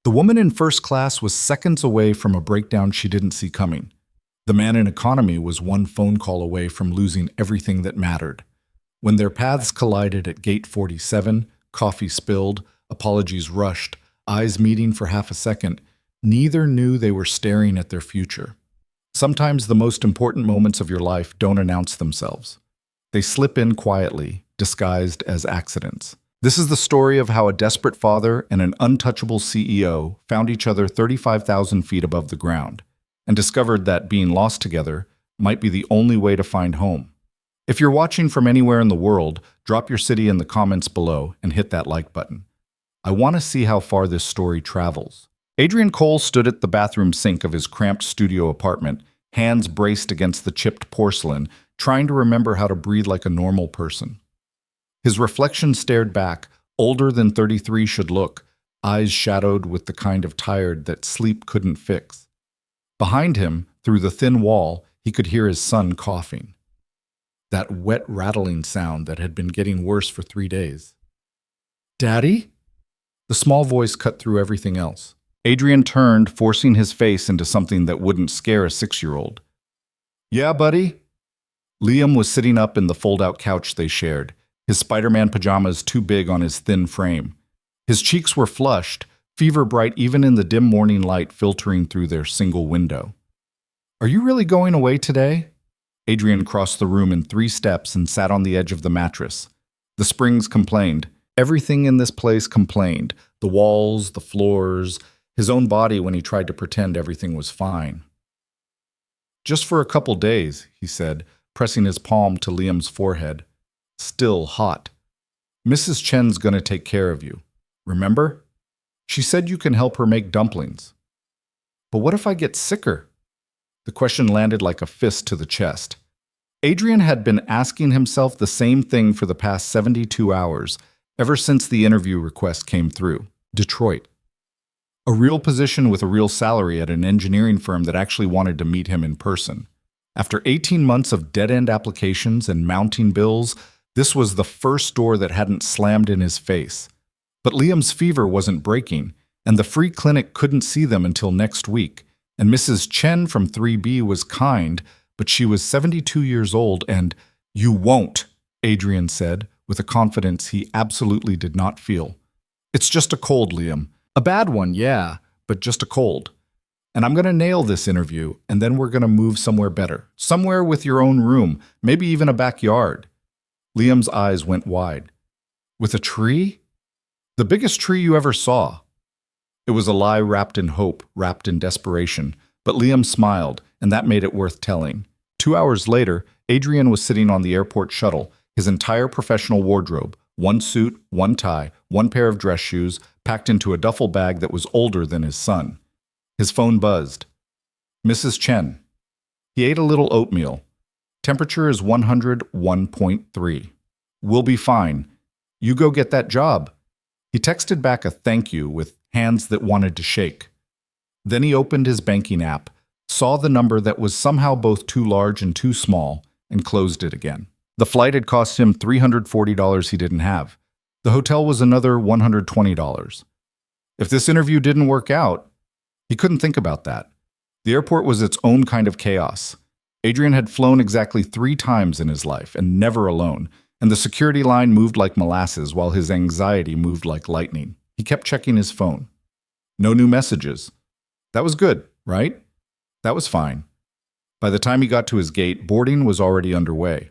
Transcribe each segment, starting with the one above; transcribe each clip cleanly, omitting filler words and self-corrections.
The woman in first class was seconds away from a breakdown she didn't see coming. The man in economy was one phone call away from losing everything that mattered. When their paths collided at gate 47, coffee spilled, apologies rushed, eyes meeting for half a second, neither knew they were staring at their future. Sometimes the most important moments of your life don't announce themselves. They slip in quietly, disguised as accidents. This is the story of how a desperate father and an untouchable CEO found each other 35,000 feet above the ground and discovered that being lost together might be the only way to find home. If you're watching from anywhere in the world, drop your city in the comments below and hit that like button. I want to see how far this story travels. Adrian Cole stood at the bathroom sink of his cramped studio apartment, hands braced against the chipped porcelain, trying to remember how to breathe like a normal person. His reflection stared back, older than 33 should look, eyes shadowed with the kind of tired that sleep couldn't fix. Behind him, through the thin wall, he could hear his son coughing. That wet rattling sound that had been getting worse for 3 days. "Daddy?" The small voice cut through everything else. Adrian turned, forcing his face into something that wouldn't scare a 6-year-old. "Yeah, buddy?" Liam was sitting up in the fold-out couch they shared, his Spider-Man pajamas too big on his thin frame. His cheeks were flushed, fever-bright even in the dim morning light filtering through their single window. "Are you really going away today?" Adrian crossed the room in 3 steps and sat on the edge of the mattress. The springs complained. Everything in this place complained. The walls, the floors, his own body when he tried to pretend everything was fine. "Just for a couple days," he said, pressing his palm to Liam's forehead. Still hot. "Mrs. Chen's gonna take care of you. Remember? She said you can help her make dumplings." "But what if I get sicker?" The question landed like a fist to the chest. Adrian had been asking himself the same thing for the past 72 hours, ever since the interview request came through. Detroit. A real position with a real salary at an engineering firm that actually wanted to meet him in person. After 18 months of dead-end applications and mounting bills, this was the first door that hadn't slammed in his face. But Liam's fever wasn't breaking, and the free clinic couldn't see them until next week. And Mrs. Chen from 3B was kind, but she was 72 years old and, "You won't," Adrian said, with a confidence he absolutely did not feel. "It's just a cold, Liam. A bad one, yeah, but just a cold. And I'm going to nail this interview, and then we're going to move somewhere better. Somewhere with your own room, maybe even a backyard." Liam's eyes went wide. "With a tree? The biggest tree you ever saw." It was a lie wrapped in hope, wrapped in desperation, but Liam smiled, and that made it worth telling. 2 hours later, Adrian was sitting on the airport shuttle, his entire professional wardrobe, 1 suit, 1 tie, 1 pair of dress shoes, packed into a duffel bag that was older than his son. His phone buzzed. "Mrs. Chen." He ate a little oatmeal. "Temperature is 101.3. We'll be fine. You go get that job." He texted back a thank you with hands that wanted to shake. Then he opened his banking app, saw the number that was somehow both too large and too small, and closed it again. The flight had cost him $340 he didn't have. The hotel was another $120. If this interview didn't work out, he couldn't think about that. The airport was its own kind of chaos. Adrian had flown exactly 3 times in his life, and never alone, and the security line moved like molasses while his anxiety moved like lightning. He kept checking his phone. No new messages. That was good, right? That was fine. By the time he got to his gate, boarding was already underway.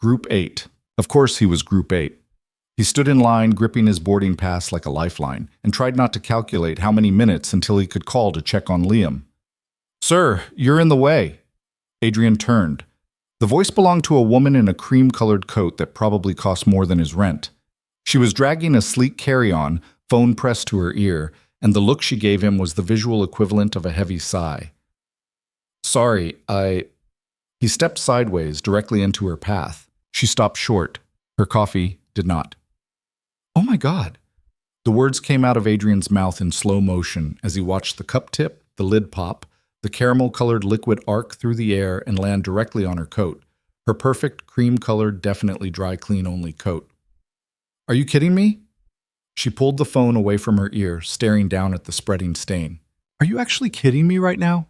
Group 8. Of course he was Group 8. He stood in line, gripping his boarding pass like a lifeline, and tried not to calculate how many minutes until he could call to check on Liam. "Sir, you're in the way." Adrian turned. The voice belonged to a woman in a cream-colored coat that probably cost more than his rent. She was dragging a sleek carry-on, phone pressed to her ear, and the look she gave him was the visual equivalent of a heavy sigh. "Sorry, He stepped sideways, directly into her path. She stopped short. Her coffee did not. "Oh my God." The words came out of Adrian's mouth in slow motion as he watched the cup tip, the lid pop, the caramel-colored liquid arc through the air and land directly on her coat, her perfect cream-colored, definitely dry-clean-only coat. "Are you kidding me?" She pulled the phone away from her ear, staring down at the spreading stain. Are you actually kidding me right now?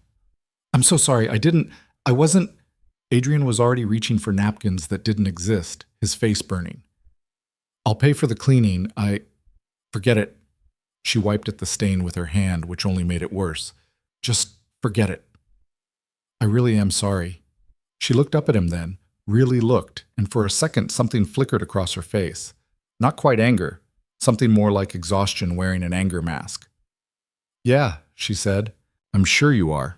I'm so sorry. I wasn't. Adrian was already reaching for napkins that didn't exist, his face burning. I'll pay for the cleaning. Forget it. She wiped at the stain with her hand, which only made it worse. Just forget it. I really am sorry. She looked up at him then, really looked, and for a second something flickered across her face. Not quite anger, something more like exhaustion wearing an anger mask. Yeah, she said. I'm sure you are.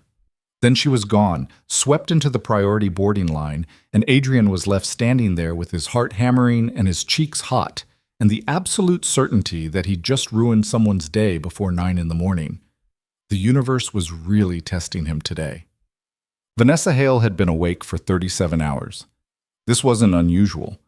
Then she was gone, swept into the priority boarding line, and Adrian was left standing there with his heart hammering and his cheeks hot, and the absolute certainty that he'd just ruined someone's day before 9 in the morning. The universe was really testing him today. Vanessa Hale had been awake for 37 hours. This wasn't unusual.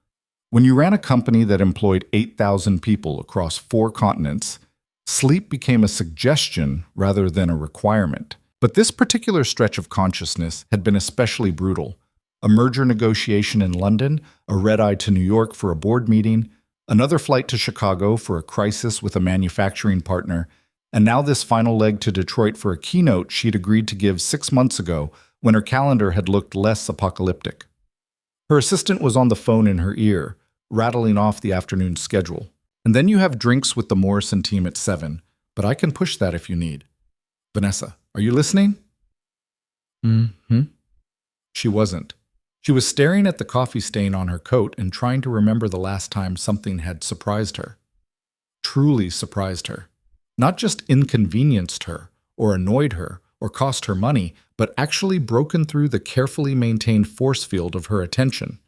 When you ran a company that employed 8,000 people across 4 continents, sleep became a suggestion rather than a requirement. But this particular stretch of consciousness had been especially brutal. A merger negotiation in London, a red-eye to New York for a board meeting, another flight to Chicago for a crisis with a manufacturing partner, and now this final leg to Detroit for a keynote she'd agreed to give 6 months ago when her calendar had looked less apocalyptic. Her assistant was on the phone in her ear, rattling off the afternoon schedule. And then you have drinks with the Morrison team at 7, but I can push that if you need. Vanessa, are you listening? Mm-hmm. She wasn't. She was staring at the coffee stain on her coat and trying to remember the last time something had surprised her. Truly surprised her. Not just inconvenienced her, or annoyed her, or cost her money, but actually broken through the carefully maintained force field of her attention.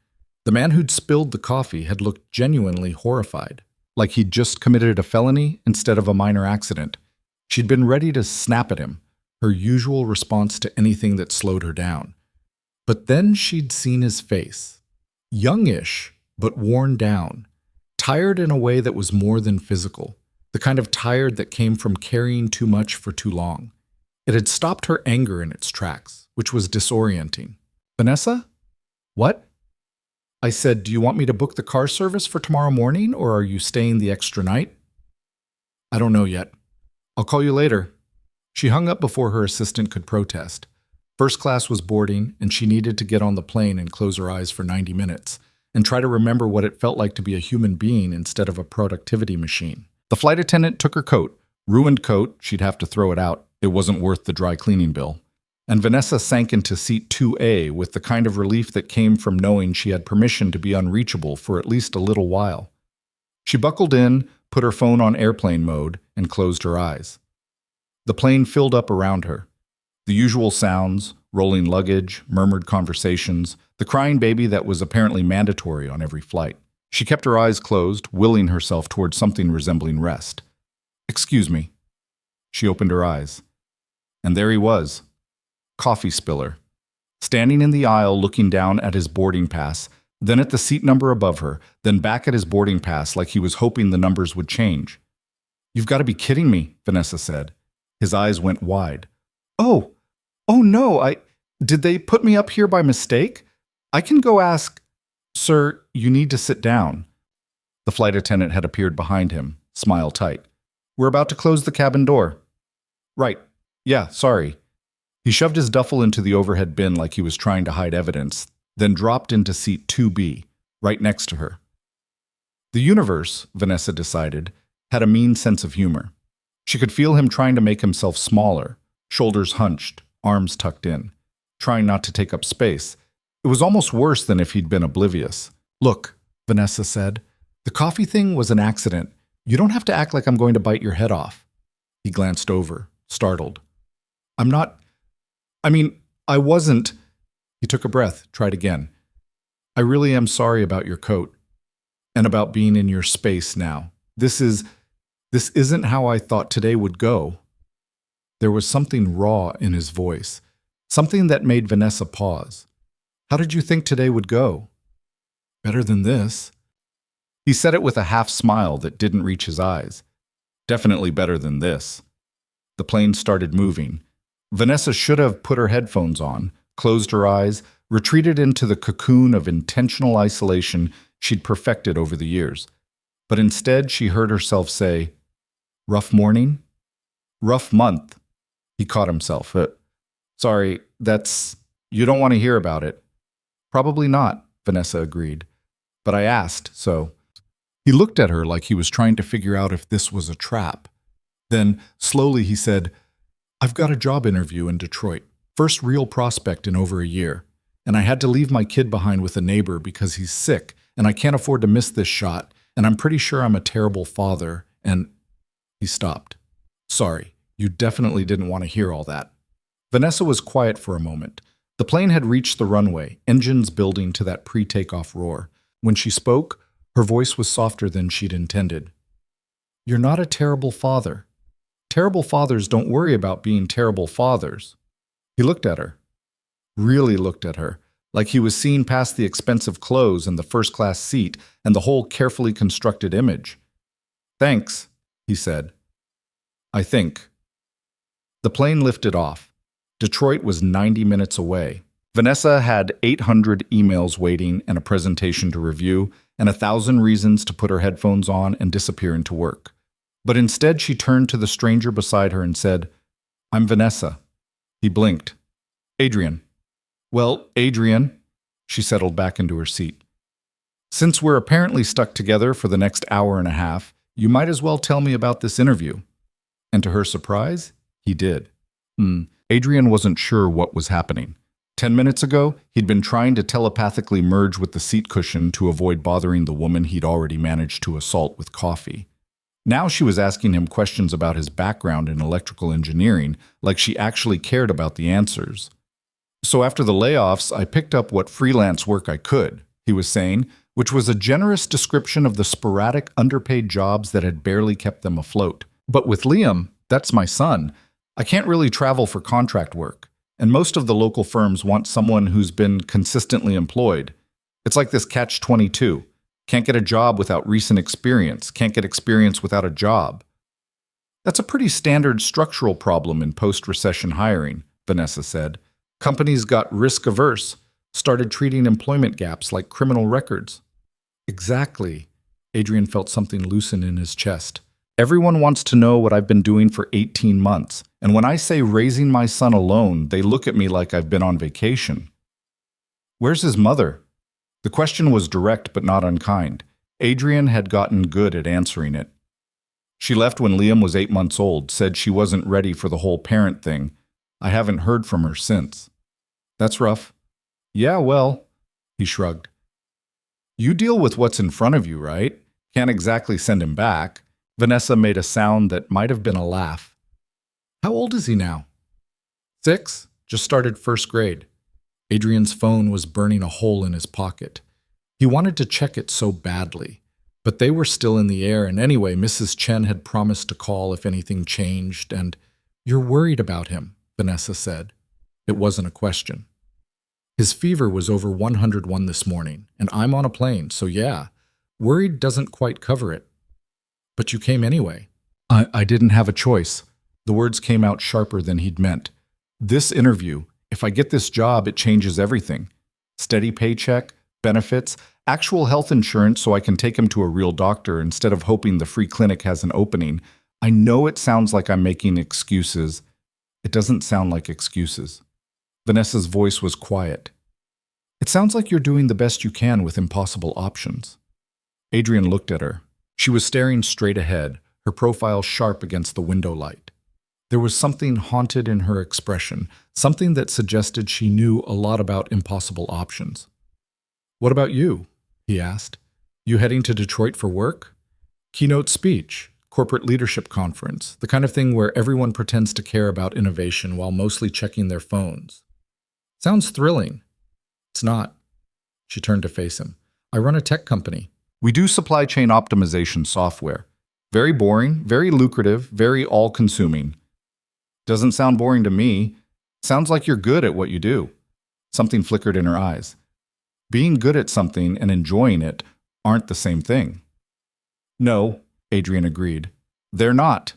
The man who'd spilled the coffee had looked genuinely horrified, like he'd just committed a felony instead of a minor accident. She'd been ready to snap at him, her usual response to anything that slowed her down. But then she'd seen his face. Youngish, but worn down. Tired in a way that was more than physical. The kind of tired that came from carrying too much for too long. It had stopped her anger in its tracks, which was disorienting. Vanessa? What? I said, do you want me to book the car service for tomorrow morning, or are you staying the extra night? I don't know yet. I'll call you later. She hung up before her assistant could protest. First class was boarding, and she needed to get on the plane and close her eyes for 90 minutes, and try to remember what it felt like to be a human being instead of a productivity machine. The flight attendant took her coat. Ruined coat, she'd have to throw it out. It wasn't worth the dry cleaning bill. And Vanessa sank into seat 2A with the kind of relief that came from knowing she had permission to be unreachable for at least a little while. She buckled in, put her phone on airplane mode, and closed her eyes. The plane filled up around her. The usual sounds, rolling luggage, murmured conversations, the crying baby that was apparently mandatory on every flight. She kept her eyes closed, willing herself towards something resembling rest. Excuse me. She opened her eyes. And there he was. Coffee spiller. Standing in the aisle looking down at his boarding pass, then at the seat number above her, then back at his boarding pass like he was hoping the numbers would change. You've got to be kidding me, Vanessa said. His eyes went wide. Oh no, did they put me up here by mistake? I can go ask. Sir, you need to sit down. The flight attendant had appeared behind him, smile tight. We're about to close the cabin door. Right. Yeah, sorry. He shoved his duffel into the overhead bin like he was trying to hide evidence, then dropped into seat 2B, right next to her. The universe, Vanessa decided, had a mean sense of humor. She could feel him trying to make himself smaller, shoulders hunched, arms tucked in, trying not to take up space. It was almost worse than if he'd been oblivious. Look, Vanessa said, the coffee thing was an accident. You don't have to act like I'm going to bite your head off. He glanced over, startled. I wasn't. He took a breath, tried again. I really am sorry about your coat and about being in your space now. This isn't how I thought today would go. There was something raw in his voice, something that made Vanessa pause. How did you think today would go? Better than this. He said it with a half smile that didn't reach his eyes. Definitely better than this. The plane started moving. Vanessa should have put her headphones on, closed her eyes, retreated into the cocoon of intentional isolation she'd perfected over the years. But instead, she heard herself say, "Rough morning? Rough month." He caught himself. Sorry, you don't want to hear about it." "Probably not," Vanessa agreed. "But I asked, so." He looked at her like he was trying to figure out if this was a trap. Then, slowly, he said, "I've got a job interview in Detroit. First real prospect in over a year. And I had to leave my kid behind with a neighbor because he's sick, and I can't afford to miss this shot, and I'm pretty sure I'm a terrible father, and—" He stopped. "Sorry, you definitely didn't want to hear all that." Vanessa was quiet for a moment. The plane had reached the runway, engines building to that pre-takeoff roar. When she spoke, her voice was softer than she'd intended. "You're not a terrible father. Terrible fathers don't worry about being terrible fathers." He looked at her. Really looked at her, like he was seeing past the expensive clothes and the first-class seat and the whole carefully constructed image. "Thanks," he said. "I think." The plane lifted off. Detroit was 90 minutes away. Vanessa had 800 emails waiting and a presentation to review, and 1,000 reasons to put her headphones on and disappear into work. But instead, she turned to the stranger beside her and said, "I'm Vanessa." He blinked. "Adrian." "Well, Adrian," she settled back into her seat. "Since we're apparently stuck together for the next hour and a half, you might as well tell me about this interview." And to her surprise, he did. Adrian wasn't sure what was happening. 10 minutes ago, he'd been trying to telepathically merge with the seat cushion to avoid bothering the woman he'd already managed to assault with coffee. Now she was asking him questions about his background in electrical engineering, like she actually cared about the answers. "So after the layoffs, I picked up what freelance work I could," he was saying, which was a generous description of the sporadic, underpaid jobs that had barely kept them afloat. "But with Liam, that's my son, I can't really travel for contract work, and most of the local firms want someone who's been consistently employed. It's like this catch-22. Can't get a job without recent experience, can't get experience without a job." "That's a pretty standard structural problem in post-recession hiring," Vanessa said. "Companies got risk-averse, started treating employment gaps like criminal records." "Exactly." Adrian felt something loosen in his chest. "Everyone wants to know what I've been doing for 18 months, and when I say raising my son alone, they look at me like I've been on vacation." "Where's his mother?" The question was direct but not unkind. Adrian had gotten good at answering it. "She left when Liam was 8 months old, said she wasn't ready for the whole parent thing. I haven't heard from her since." "That's rough." "Yeah, well," he shrugged. "You deal with what's in front of you, right? Can't exactly send him back." Vanessa made a sound that might have been a laugh. "How old is he now?" 6, just started first grade. Adrian's phone was burning a hole in his pocket. He wanted to check it so badly, but they were still in the air, and anyway, Mrs. Chen had promised to call if anything changed, and "You're worried about him," Vanessa said. It wasn't a question. "His fever was over 101 this morning, and I'm on a plane, so yeah, worried doesn't quite cover it." "But you came anyway." I didn't have a choice." The words came out sharper than he'd meant. "This interview, if I get this job, it changes everything. Steady paycheck, benefits, actual health insurance so I can take him to a real doctor instead of hoping the free clinic has an opening. I know it sounds like I'm making excuses. It doesn't sound like excuses." Vanessa's voice was quiet. "It sounds like you're doing the best you can with impossible options." Adrian looked at her. She was staring straight ahead, her profile sharp against the window light. There was something haunted in her expression, something that suggested she knew a lot about impossible options. "What about you?" he asked. "You heading to Detroit for work?" "Keynote speech, corporate leadership conference, the kind of thing where everyone pretends to care about innovation while mostly checking their phones." "Sounds thrilling." "It's not." She turned to face him. "I run a tech company. We do supply chain optimization software. Very boring, very lucrative, very all-consuming." "Doesn't sound boring to me. Sounds like you're good at what you do." Something flickered in her eyes. Being good at something and enjoying it aren't the same thing. "No," Adrian agreed. "They're not."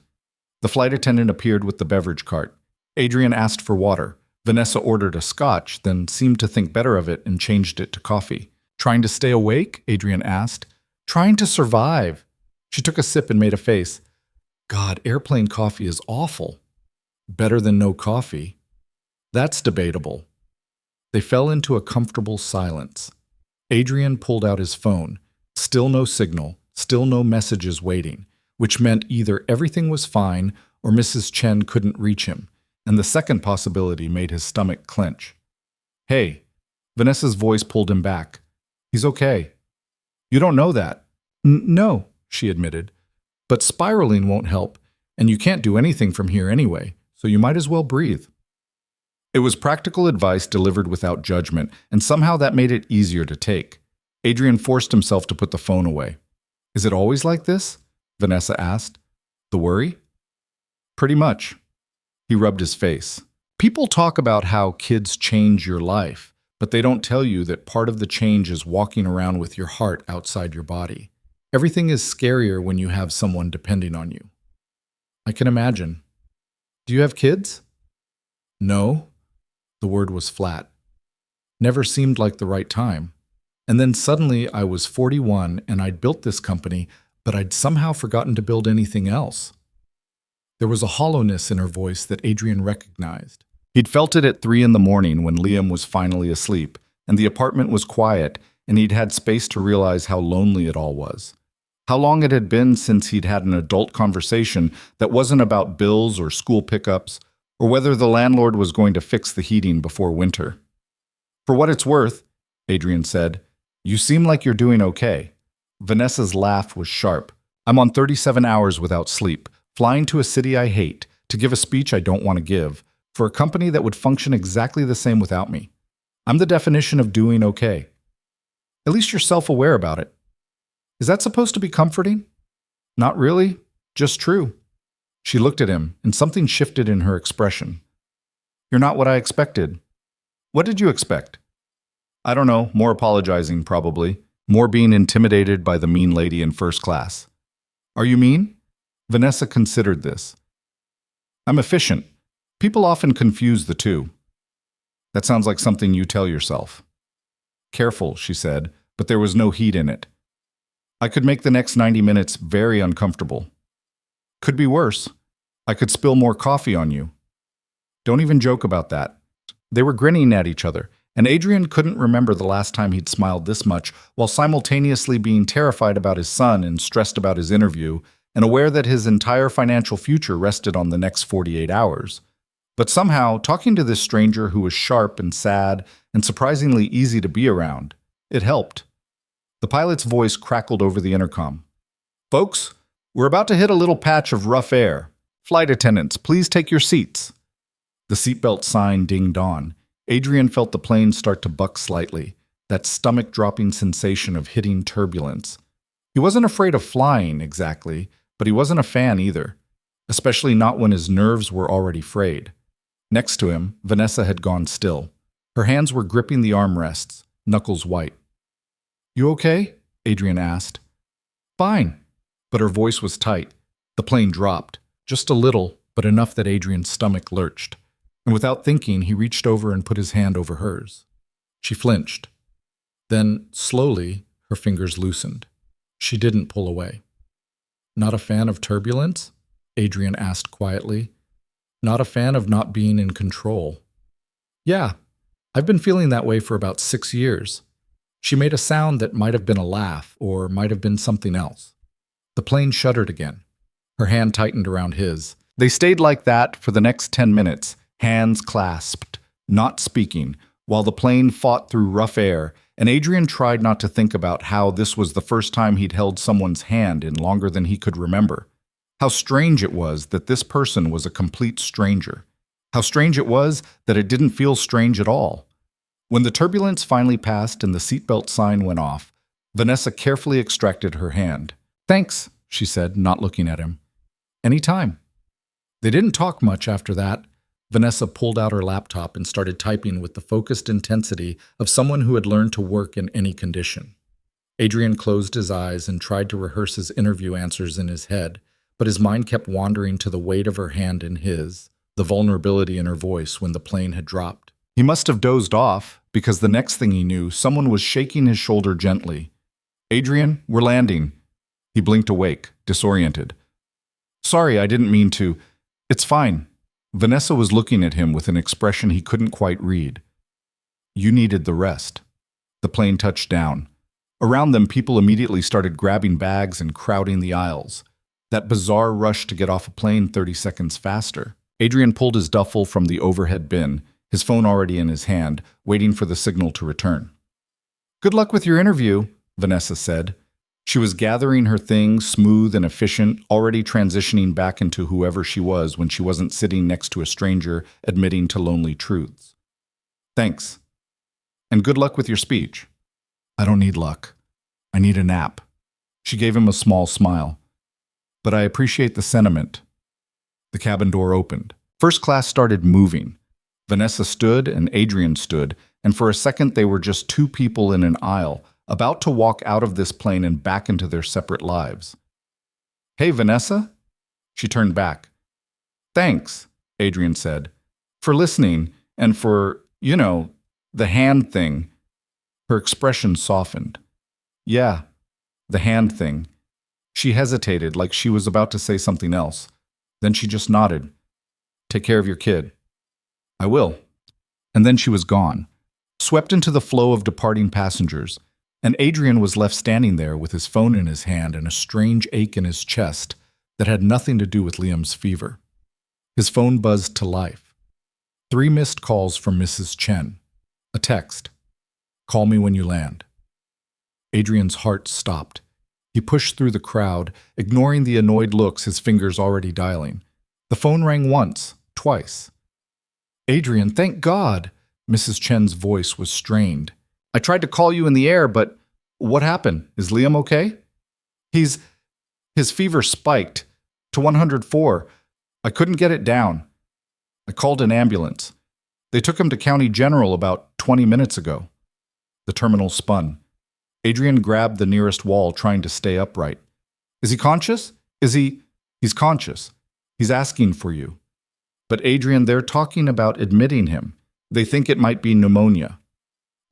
The flight attendant appeared with the beverage cart. Adrian asked for water. Vanessa ordered a scotch, then seemed to think better of it and changed it to coffee. "Trying to stay awake?" Adrian asked. "Trying to survive." She took a sip and made a face. God, airplane coffee is awful. Better than no coffee. That's debatable. They fell into a comfortable silence. Adrian pulled out his phone. Still no signal, still no messages waiting, which meant either everything was fine or Mrs. Chen couldn't reach him, and the second possibility made his stomach clench. Hey, Vanessa's voice pulled him back. He's okay. You don't know that. No, she admitted. But spiraling won't help, and you can't do anything from here anyway, so you might as well breathe. It was practical advice delivered without judgment, and somehow that made it easier to take. Adrian forced himself to put the phone away. Is it always like this? Vanessa asked. The worry? Pretty much. He rubbed his face. People talk about how kids change your life, but they don't tell you that part of the change is walking around with your heart outside your body. Everything is scarier when you have someone depending on you. I can imagine. Do you have kids? No. The word was flat. Never seemed like the right time. And then suddenly I was 41 and I'd built this company, but I'd somehow forgotten to build anything else. There was a hollowness in her voice that Adrian recognized. He'd felt it at 3 a.m. when Liam was finally asleep, and the apartment was quiet, and he'd had space to realize how lonely it all was. How long it had been since he'd had an adult conversation that wasn't about bills or school pickups, or whether the landlord was going to fix the heating before winter. For what it's worth, Adrian said, you seem like you're doing okay. Vanessa's laugh was sharp. I'm on 37 hours without sleep, flying to a city I hate, to give a speech I don't want to give, for a company that would function exactly the same without me. I'm the definition of doing okay. At least you're self-aware about it. Is that supposed to be comforting? Not really, just true. She looked at him, and something shifted in her expression. You're not what I expected. What did you expect? I don't know, more apologizing, probably. More being intimidated by the mean lady in first class. Are you mean? Vanessa considered this. I'm efficient. People often confuse the two. That sounds like something you tell yourself. Careful, she said, but there was no heat in it. I could make the next 90 minutes very uncomfortable. Could be worse. I could spill more coffee on you. Don't even joke about that. They were grinning at each other, and Adrian couldn't remember the last time he'd smiled this much while simultaneously being terrified about his son and stressed about his interview and aware that his entire financial future rested on the next 48 hours. But somehow, talking to this stranger who was sharp and sad and surprisingly easy to be around, it helped. The pilot's voice crackled over the intercom. Folks, we're about to hit a little patch of rough air. Flight attendants, please take your seats. The seatbelt sign dinged on. Adrian felt the plane start to buck slightly, that stomach-dropping sensation of hitting turbulence. He wasn't afraid of flying, exactly, but he wasn't a fan either, especially not when his nerves were already frayed. Next to him, Vanessa had gone still. Her hands were gripping the armrests, knuckles white. You okay? Adrian asked. Fine. But her voice was tight. The plane dropped, just a little, but enough that Adrian's stomach lurched. And without thinking, he reached over and put his hand over hers. She flinched. Then, slowly, her fingers loosened. She didn't pull away. Not a fan of turbulence? Adrian asked quietly. Not a fan of not being in control. Yeah, I've been feeling that way for about 6 years. She made a sound that might have been a laugh or might have been something else. The plane shuddered again. Her hand tightened around his. They stayed like that for the next 10 minutes, hands clasped, not speaking, while the plane fought through rough air, and Adrian tried not to think about how this was the first time he'd held someone's hand in longer than he could remember. How strange it was that this person was a complete stranger. How strange it was that it didn't feel strange at all. When the turbulence finally passed and the seatbelt sign went off, Vanessa carefully extracted her hand. Thanks, she said, not looking at him. Anytime. They didn't talk much after that. Vanessa pulled out her laptop and started typing with the focused intensity of someone who had learned to work in any condition. Adrian closed his eyes and tried to rehearse his interview answers in his head, but his mind kept wandering to the weight of her hand in his, the vulnerability in her voice when the plane had dropped. He must have dozed off, because the next thing he knew, someone was shaking his shoulder gently. Adrian, we're landing. He blinked awake, disoriented. Sorry, I didn't mean to. It's fine. Vanessa was looking at him with an expression he couldn't quite read. You needed the rest. The plane touched down. Around them, people immediately started grabbing bags and crowding the aisles. That bizarre rush to get off a plane 30 seconds faster. Adrian pulled his duffel from the overhead bin, his phone already in his hand, waiting for the signal to return. Good luck with your interview, Vanessa said. She was gathering her things, smooth and efficient, already transitioning back into whoever she was when she wasn't sitting next to a stranger admitting to lonely truths. Thanks. And good luck with your speech. I don't need luck. I need a nap. She gave him a small smile. But I appreciate the sentiment. The cabin door opened. First class started moving. Vanessa stood and Adrian stood, and for a second they were just two people in an aisle, about to walk out of this plane and back into their separate lives. Hey, Vanessa? She turned back. Thanks, Adrian said, for listening and for, the hand thing. Her expression softened. Yeah, the hand thing. She hesitated like she was about to say something else. Then she just nodded. Take care of your kid. I will. And then she was gone, swept into the flow of departing passengers, and Adrian was left standing there with his phone in his hand and a strange ache in his chest that had nothing to do with Liam's fever. His phone buzzed to life. 3 missed calls from Mrs. Chen. A text. Call me when you land. Adrian's heart stopped. He pushed through the crowd, ignoring the annoyed looks, his fingers already dialing. The phone rang once, twice. Adrian, thank God! Mrs. Chen's voice was strained. I tried to call you in the air, but what happened? Is Liam okay? His fever spiked to 104. I couldn't get it down. I called an ambulance. They took him to County General about 20 minutes ago. The terminal spun. Adrian grabbed the nearest wall, trying to stay upright. Is he conscious? He's conscious. He's asking for you. But Adrian, they're talking about admitting him. They think it might be pneumonia.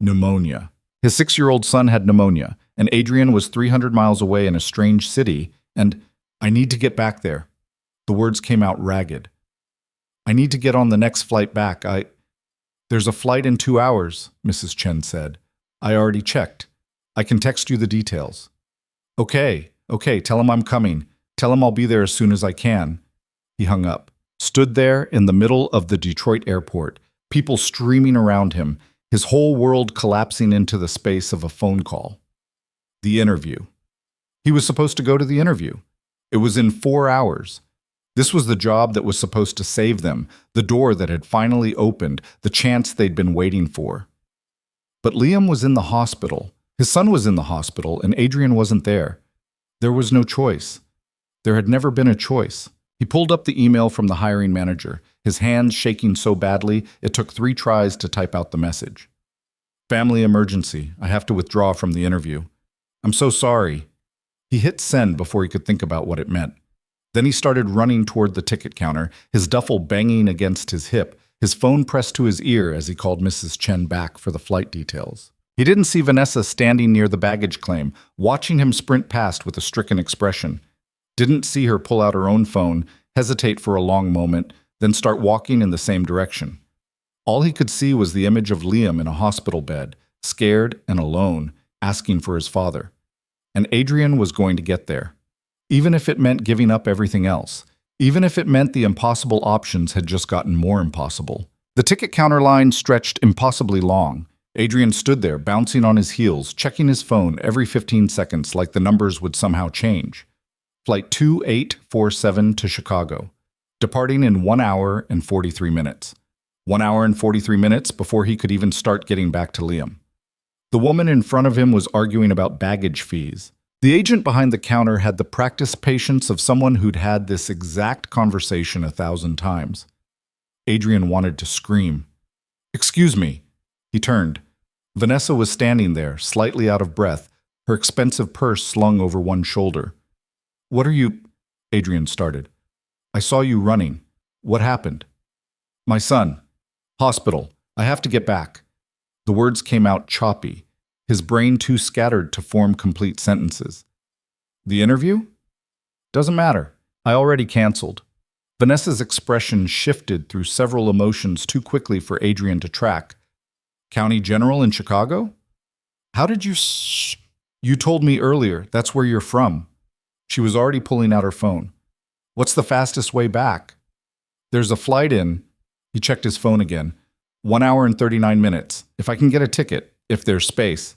Pneumonia. His 6-year-old son had pneumonia, and Adrian was 300 miles away in a strange city, and I need to get back there. The words came out ragged. I need to get on the next flight back. There's a flight in 2 hours, Mrs. Chen said. I already checked. I can text you the details. Okay, tell him I'm coming. Tell him I'll be there as soon as I can. He hung up, stood there in the middle of the Detroit airport, people streaming around him, his whole world collapsing into the space of a phone call. The interview. He was supposed to go to the interview. It was in 4 hours. This was the job that was supposed to save them, the door that had finally opened, the chance they'd been waiting for. But Liam was in the hospital. His son was in the hospital, and Adrian wasn't there. There was no choice. There had never been a choice. He pulled up the email from the hiring manager, his hands shaking so badly it took 3 tries to type out the message. Family emergency. I have to withdraw from the interview. I'm so sorry. He hit send before he could think about what it meant. Then he started running toward the ticket counter, his duffel banging against his hip, his phone pressed to his ear as he called Mrs. Chen back for the flight details. He didn't see Vanessa standing near the baggage claim, watching him sprint past with a stricken expression. Didn't see her pull out her own phone, hesitate for a long moment, then start walking in the same direction. All he could see was the image of Liam in a hospital bed, scared and alone, asking for his father. And Adrian was going to get there. Even if it meant giving up everything else. Even if it meant the impossible options had just gotten more impossible. The ticket counter line stretched impossibly long. Adrian stood there, bouncing on his heels, checking his phone every 15 seconds like the numbers would somehow change. Flight 2847 to Chicago, departing in 1 hour and 43 minutes. 1 hour and 43 minutes before he could even start getting back to Liam. The woman in front of him was arguing about baggage fees. The agent behind the counter had the practiced patience of someone who'd had this exact conversation 1,000 times. Adrian wanted to scream. Excuse me. He turned. Vanessa was standing there, slightly out of breath, her expensive purse slung over one shoulder. What are you? Adrian started. I saw you running. What happened? My son. Hospital. I have to get back. The words came out choppy, his brain too scattered to form complete sentences. The interview? Doesn't matter. I already canceled. Vanessa's expression shifted through several emotions too quickly for Adrian to track. County General in Chicago? How did you You told me earlier that's where you're from. She was already pulling out her phone. What's the fastest way back? There's a flight in. He checked his phone again. 1 hour and 39 minutes. If I can get a ticket, if there's space.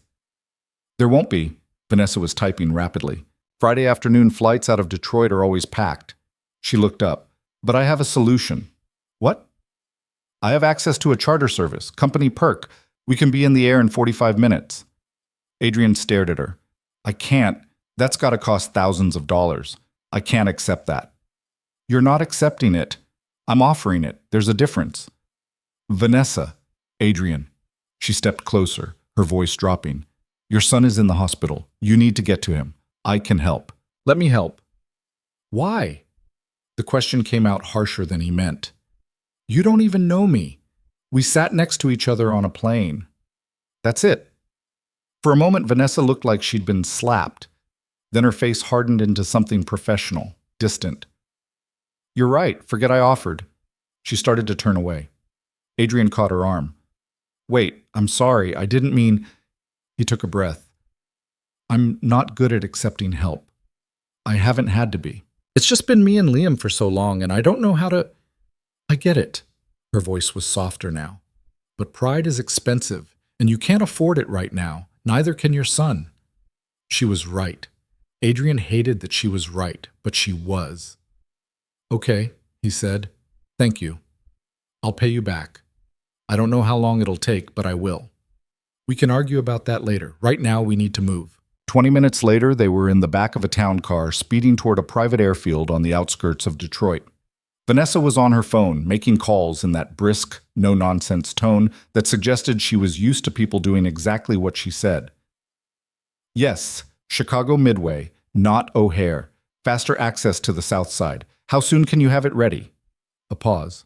There won't be. Vanessa was typing rapidly. Friday afternoon flights out of Detroit are always packed. She looked up. But I have a solution. What? I have access to a charter service, company perk. We can be in the air in 45 minutes. Adrian stared at her. I can't. That's got to cost thousands of dollars. I can't accept that. You're not accepting it. I'm offering it. There's a difference. Vanessa. Adrian. She stepped closer, her voice dropping. Your son is in the hospital. You need to get to him. I can help. Let me help. Why? The question came out harsher than he meant. You don't even know me. We sat next to each other on a plane. That's it. For a moment, Vanessa looked like she'd been slapped. Then her face hardened into something professional, distant. You're right. Forget I offered. She started to turn away. Adrian caught her arm. Wait, I'm sorry. I didn't mean... He took a breath. I'm not good at accepting help. I haven't had to be. It's just been me and Liam for so long, and I don't know how to... I get it. Her voice was softer now. But pride is expensive, and you can't afford it right now. Neither can your son. She was right. Adrian hated that she was right, but she was. Okay, he said. Thank you. I'll pay you back. I don't know how long it'll take, but I will. We can argue about that later. Right now, we need to move. 20 minutes later, they were in the back of a town car, speeding toward a private airfield on the outskirts of Detroit. Vanessa was on her phone, making calls in that brisk, no-nonsense tone that suggested she was used to people doing exactly what she said. Yes, Chicago Midway, not O'Hare. Faster access to the south side. How soon can you have it ready? A pause.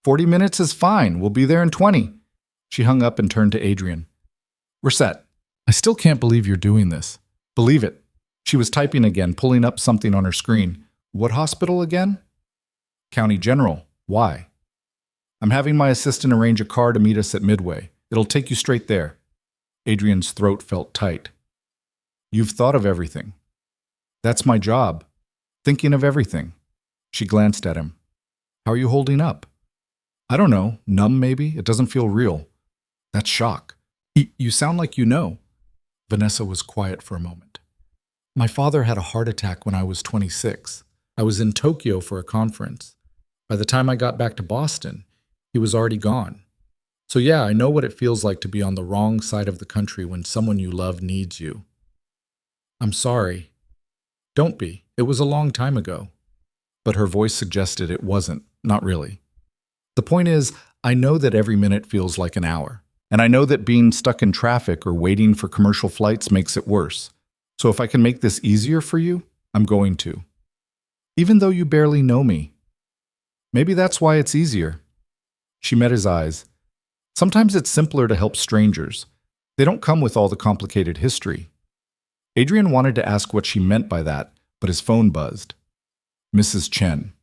40 minutes is fine. We'll be there in 20. She hung up and turned to Adrian. We're set. I still can't believe you're doing this. Believe it. She was typing again, pulling up something on her screen. What hospital again? County General. Why? I'm having my assistant arrange a car to meet us at Midway. It'll take you straight there. Adrian's throat felt tight. You've thought of everything. That's my job. Thinking of everything. She glanced at him. How are you holding up? I don't know. Numb, maybe? It doesn't feel real. That's shock. You sound like you know. Vanessa was quiet for a moment. My father had a heart attack when I was 26. I was in Tokyo for a conference. By the time I got back to Boston, he was already gone. So yeah, I know what it feels like to be on the wrong side of the country when someone you love needs you. I'm sorry. Don't be. It was a long time ago. But her voice suggested it wasn't, not really. The point is, I know that every minute feels like an hour. And I know that being stuck in traffic or waiting for commercial flights makes it worse. So if I can make this easier for you, I'm going to. Even though you barely know me. Maybe that's why it's easier. She met his eyes. Sometimes it's simpler to help strangers. They don't come with all the complicated history. Adrian wanted to ask what she meant by that, but his phone buzzed. Mrs. Chen.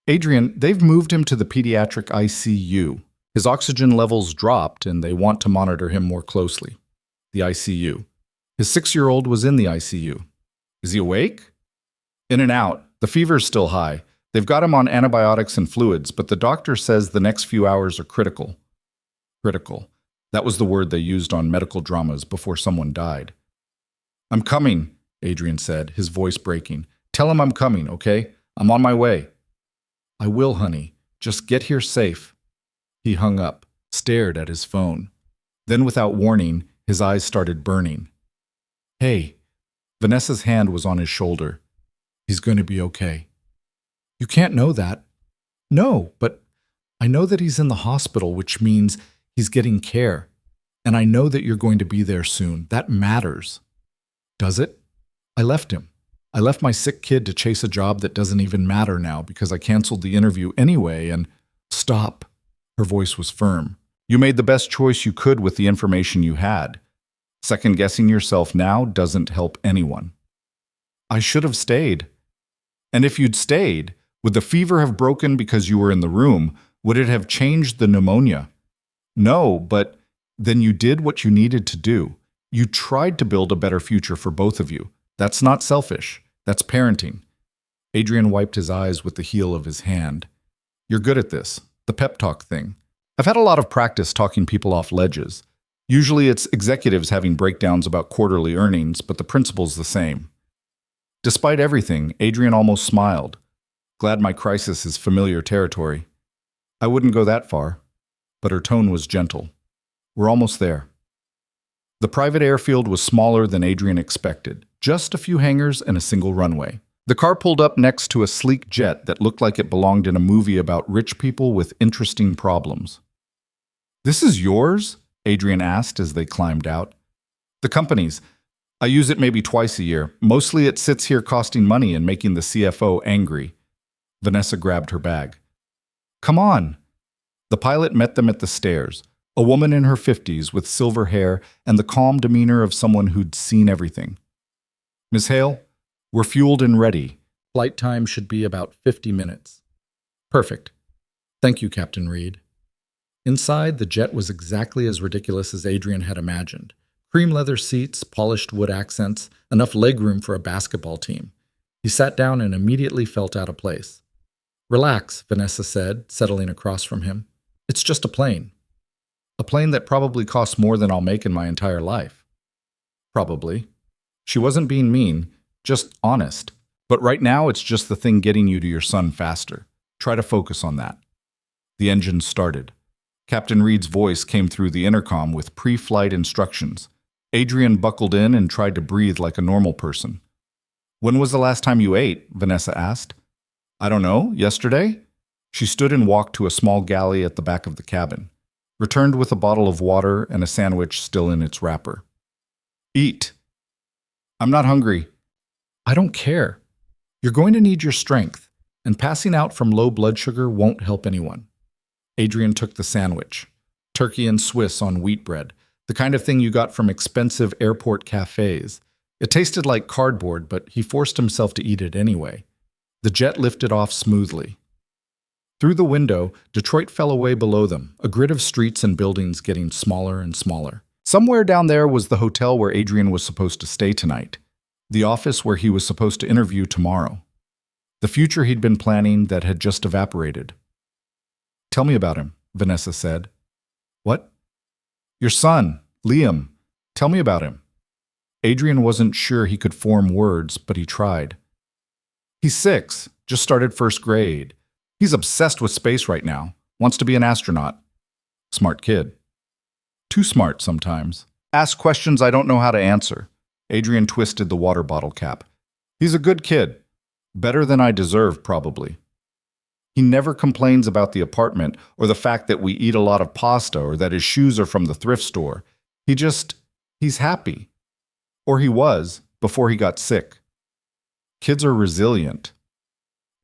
Adrian, they've moved him to the pediatric ICU. His oxygen levels dropped, and they want to monitor him more closely. The ICU. His 6-year-old was in the ICU. Is he awake? In and out. The fever's still high. They've got him on antibiotics and fluids, but the doctor says the next few hours are critical. Critical. That was the word they used on medical dramas before someone died. I'm coming, Adrian said, his voice breaking. Tell him I'm coming, okay? I'm on my way. I will, honey. Just get here safe. He hung up, stared at his phone. Then, without warning, his eyes started burning. Hey. Vanessa's hand was on his shoulder. He's going to be okay. You can't know that. No, but I know that he's in the hospital, which means he's getting care. And I know that you're going to be there soon. That matters. Does it? I left him. I left my sick kid to chase a job that doesn't even matter now because I canceled the interview anyway and... Stop. Her voice was firm. You made the best choice you could with the information you had. Second-guessing yourself now doesn't help anyone. I should have stayed. And if you'd stayed, would the fever have broken because you were in the room? Would it have changed the pneumonia? No, but then you did what you needed to do. You tried to build a better future for both of you. That's not selfish. That's parenting. Adrian wiped his eyes with the heel of his hand. You're good at this, the pep talk thing. I've had a lot of practice talking people off ledges. Usually it's executives having breakdowns about quarterly earnings, but the principle's the same. Despite everything, Adrian almost smiled. Glad my crisis is familiar territory. I wouldn't go that far, but her tone was gentle. We're almost there. The private airfield was smaller than Adrian expected, just a few hangars and a single runway. The car pulled up next to a sleek jet that looked like it belonged in a movie about rich people with interesting problems. This is yours? Adrian asked as they climbed out. The company's. I use it maybe twice a year. Mostly it sits here costing money and making the CFO angry. Vanessa grabbed her bag. Come on. The pilot met them at the stairs, a woman in her 50s with silver hair and the calm demeanor of someone who'd seen everything. Miss Hale, we're fueled and ready. Flight time should be about 50 minutes. Perfect. Thank you, Captain Reed. Inside, the jet was exactly as ridiculous as Adrian had imagined. Cream leather seats, polished wood accents, enough legroom for a basketball team. He sat down and immediately felt out of place. Relax, Vanessa said, settling across from him. It's just a plane. A plane that probably costs more than I'll make in my entire life. Probably. She wasn't being mean, just honest. But right now, it's just the thing getting you to your son faster. Try to focus on that. The engine started. Captain Reed's voice came through the intercom with pre-flight instructions. Adrian buckled in and tried to breathe like a normal person. When was the last time you ate? Vanessa asked. I don't know, yesterday? She stood and walked to a small galley at the back of the cabin, returned with a bottle of water and a sandwich still in its wrapper. Eat. I'm not hungry. I don't care. You're going to need your strength, and passing out from low blood sugar won't help anyone. Adrian took the sandwich, turkey and Swiss on wheat bread, the kind of thing you got from expensive airport cafes. It tasted like cardboard, but he forced himself to eat it anyway. The jet lifted off smoothly. Through the window, Detroit fell away below them, a grid of streets and buildings getting smaller and smaller. Somewhere down there was the hotel where Adrian was supposed to stay tonight, the office where he was supposed to interview tomorrow, the future he'd been planning that had just evaporated. Tell me about him, Vanessa said. What? Your son, Liam. Tell me about him. Adrian wasn't sure he could form words, but he tried. He's 6, just started first grade. He's obsessed with space right now, wants to be an astronaut. Smart kid. Too smart sometimes. Ask questions I don't know how to answer. Adrian twisted the water bottle cap. He's a good kid. Better than I deserve, probably. He never complains about the apartment or the fact that we eat a lot of pasta or that his shoes are from the thrift store. He's happy. Or he was, before he got sick. Kids are resilient.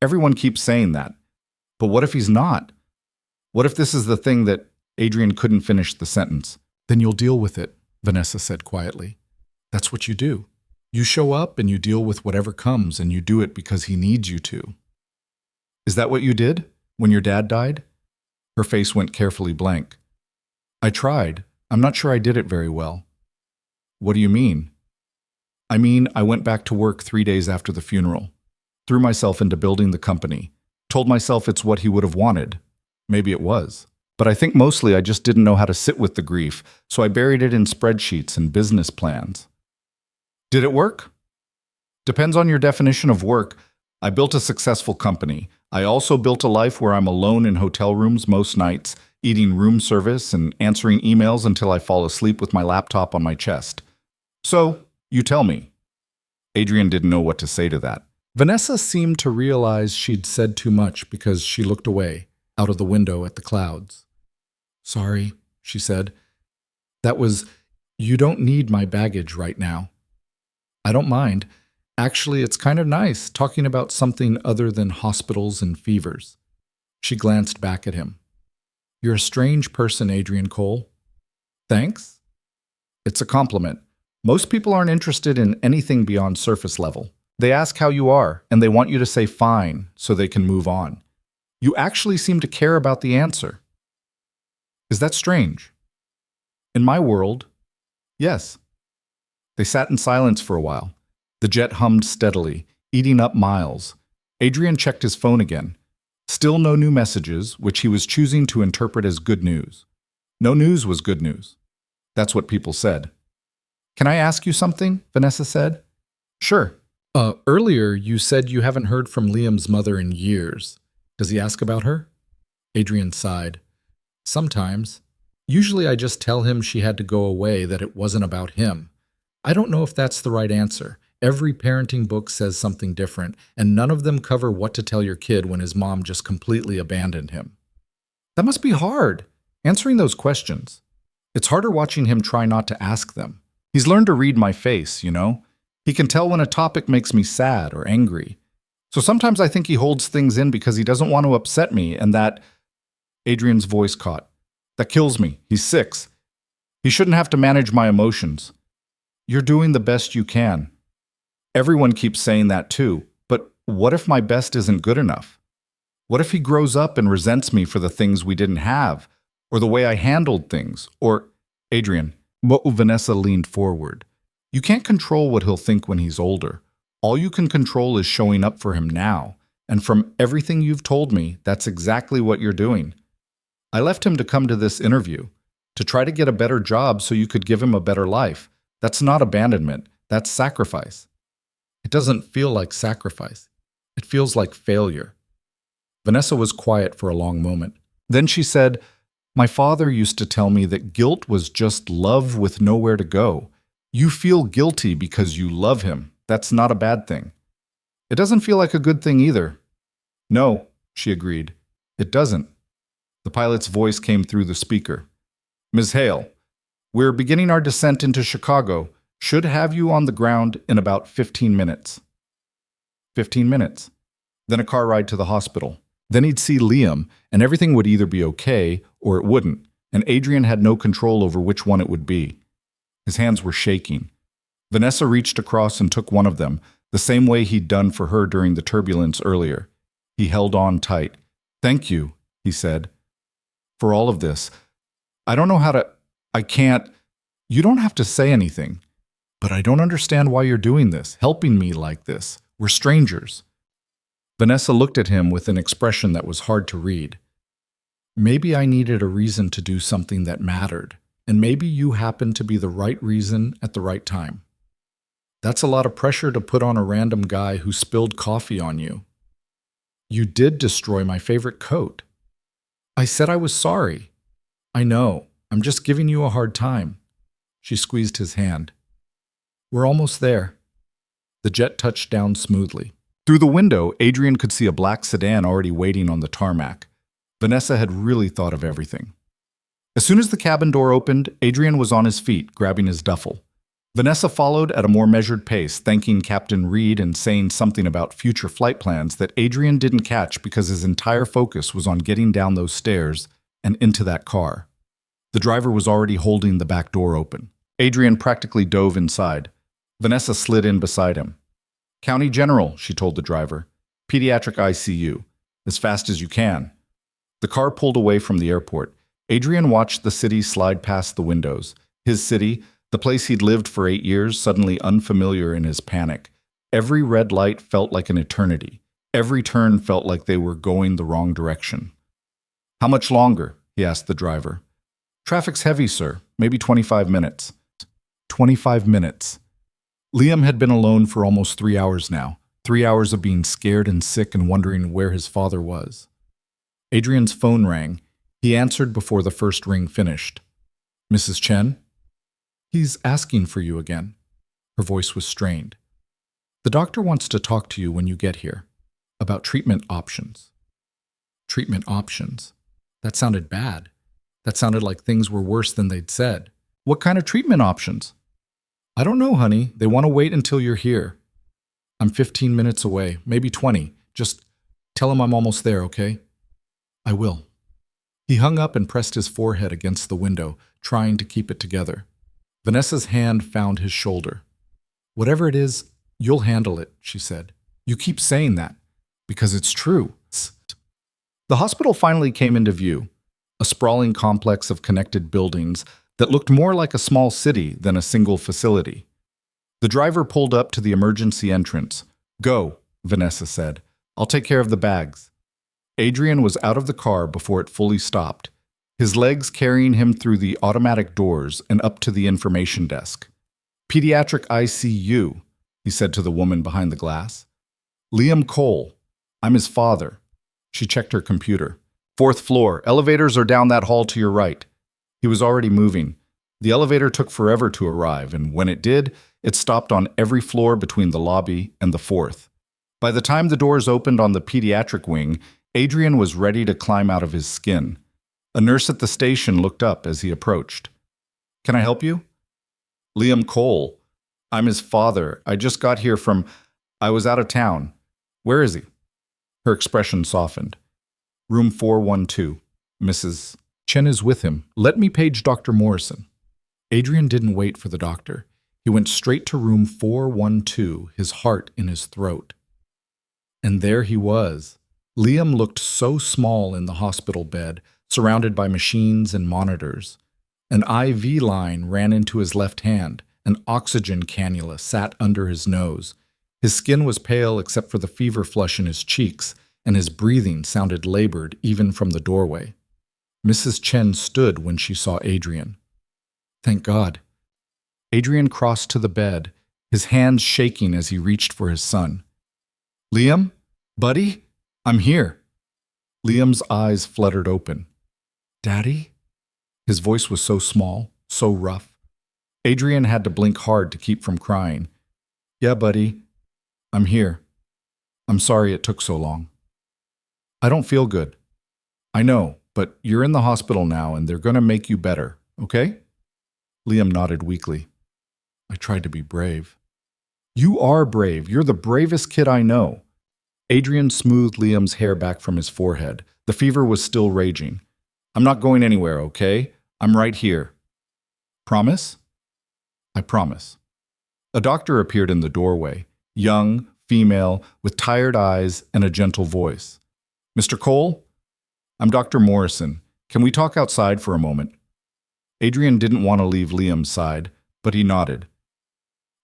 Everyone keeps saying that. But what if he's not? What if this is the thing that Adrian couldn't finish the sentence? Then you'll deal with it, Vanessa said quietly. That's what you do. You show up and you deal with whatever comes, and you do it because he needs you to. Is that what you did when your dad died? Her face went carefully blank. I tried. I'm not sure I did it very well. What do you mean? I mean, I went back to work 3 days after the funeral, threw myself into building the company, told myself it's what he would have wanted. Maybe it was. But I think mostly I just didn't know how to sit with the grief, so I buried it in spreadsheets and business plans. Did it work? Depends on your definition of work. I built a successful company. I also built a life where I'm alone in hotel rooms most nights, eating room service and answering emails until I fall asleep with my laptop on my chest. So, you tell me. Adrian didn't know what to say to that. Vanessa seemed to realize she'd said too much because she looked away, out of the window at the clouds. Sorry, she said. You don't need my baggage right now. I don't mind. Actually, it's kind of nice talking about something other than hospitals and fevers. She glanced back at him. You're a strange person, Adrian Cole. Thanks. It's a compliment. Most people aren't interested in anything beyond surface level. They ask how you are, and they want you to say fine so they can move on. You actually seem to care about the answer. Is that strange? In my world, yes. They sat in silence for a while. The jet hummed steadily, eating up miles. Adrian checked his phone again. Still no new messages, which he was choosing to interpret as good news. No news was good news. That's what people said. Can I ask you something? Vanessa said. Sure. Earlier you said you haven't heard from Liam's mother in years. Does he ask about her? Adrian sighed. Sometimes. Usually I just tell him she had to go away, that it wasn't about him. I don't know if that's the right answer. Every parenting book says something different, and none of them cover what to tell your kid when his mom just completely abandoned him. That must be hard, answering those questions. It's harder watching him try not to ask them. He's learned to read my face, you know? He can tell when a topic makes me sad or angry. So sometimes I think he holds things in because he doesn't want to upset me, and that... Adrian's voice caught. That kills me. He's 6. He shouldn't have to manage my emotions. You're doing the best you can. Everyone keeps saying that too, but what if my best isn't good enough? What if he grows up and resents me for the things we didn't have, or the way I handled things, or... Adrian, Vanessa leaned forward. You can't control what he'll think when he's older. All you can control is showing up for him now, and from everything you've told me, that's exactly what you're doing. I left him to come to this interview, to try to get a better job so you could give him a better life. That's not abandonment, that's sacrifice. It doesn't feel like sacrifice. It feels like failure. Vanessa was quiet for a long moment. Then she said, My father used to tell me that guilt was just love with nowhere to go. You feel guilty because you love him. That's not a bad thing. It doesn't feel like a good thing either. No, she agreed. It doesn't. The pilot's voice came through the speaker. Ms. Hale, we're beginning our descent into Chicago. Should have you on the ground in about 15 minutes. 15 minutes. Then a car ride to the hospital. Then he'd see Liam, and everything would either be okay or it wouldn't, and Adrian had no control over which one it would be. His hands were shaking. Vanessa reached across and took one of them, the same way he'd done for her during the turbulence earlier. He held on tight. Thank you, he said, for all of this. I don't know how to... I can't... You don't have to say anything. But I don't understand why you're doing this, helping me like this. We're strangers. Vanessa looked at him with an expression that was hard to read. Maybe I needed a reason to do something that mattered, and maybe you happened to be the right reason at the right time. That's a lot of pressure to put on a random guy who spilled coffee on you. You did destroy my favorite coat. I said I was sorry. I know. I'm just giving you a hard time. She squeezed his hand. We're almost there. The jet touched down smoothly. Through the window, Adrian could see a black sedan already waiting on the tarmac. Vanessa had really thought of everything. As soon as the cabin door opened, Adrian was on his feet, grabbing his duffel. Vanessa followed at a more measured pace, thanking Captain Reed and saying something about future flight plans that Adrian didn't catch because his entire focus was on getting down those stairs and into that car. The driver was already holding the back door open. Adrian practically dove inside. Vanessa slid in beside him. County General, she told the driver. Pediatric ICU. As fast as you can. The car pulled away from the airport. Adrian watched the city slide past the windows. His city, the place he'd lived for 8 years, suddenly unfamiliar in his panic. Every red light felt like an eternity. Every turn felt like they were going the wrong direction. How much longer? He asked the driver. Traffic's heavy, sir. Maybe 25 minutes. 25 minutes. Liam had been alone for almost 3 hours now. 3 hours of being scared and sick and wondering where his father was. Adrian's phone rang. He answered before the first ring finished. Mrs. Chen? He's asking for you again. Her voice was strained. The doctor wants to talk to you when you get here. About treatment options. Treatment options. That sounded bad. That sounded like things were worse than they'd said. What kind of treatment options? I don't know, honey. They want to wait until you're here. I'm 15 minutes away, maybe 20. Just tell him I'm almost there, okay? I will. He hung up and pressed his forehead against the window, trying to keep it together. Vanessa's hand found his shoulder. Whatever it is, You'll handle it, she said. You keep saying that, because it's true. The hospital finally came into view, a sprawling complex of connected buildings that looked more like a small city than a single facility. The driver pulled up to the emergency entrance. Go, Vanessa said. I'll take care of the bags. Adrian was out of the car before it fully stopped, his legs carrying him through the automatic doors and up to the information desk. Pediatric ICU, he said to the woman behind the glass. Liam Cole. I'm his father. She checked her computer. 4th floor. Elevators are down that hall to your right. He was already moving. The elevator took forever to arrive, and when it did, it stopped on every floor between the lobby and the 4th. By the time the doors opened on the pediatric wing, Adrian was ready to climb out of his skin. A nurse at the station looked up as he approached. Can I help you? Liam Cole. I'm his father. I just got here from... I was out of town. Where is he? Her expression softened. Room 412. Mrs. Chen is with him. Let me page Dr. Morrison. Adrian didn't wait for the doctor. He went straight to room 412, his heart in his throat. And there he was. Liam looked so small in the hospital bed, surrounded by machines and monitors. An IV line ran into his left hand. An oxygen cannula sat under his nose. His skin was pale except for the fever flush in his cheeks, and his breathing sounded labored even from the doorway. Mrs. Chen stood when she saw Adrian. Thank God. Adrian crossed to the bed, his hands shaking as he reached for his son. Liam? Buddy? I'm here. Liam's eyes fluttered open. Daddy? His voice was so small, so rough. Adrian had to blink hard to keep from crying. Yeah, buddy. I'm here. I'm sorry it took so long. I don't feel good. I know, but you're in the hospital now and they're going to make you better, okay? Liam nodded weakly. I tried to be brave. You are brave. You're the bravest kid I know. Adrian smoothed Liam's hair back from his forehead. The fever was still raging. I'm not going anywhere, okay? I'm right here. Promise? I promise. A doctor appeared in the doorway, young, female, with tired eyes and a gentle voice. Mr. Cole? I'm Dr. Morrison. Can we talk outside for a moment? Adrian didn't want to leave Liam's side, but he nodded.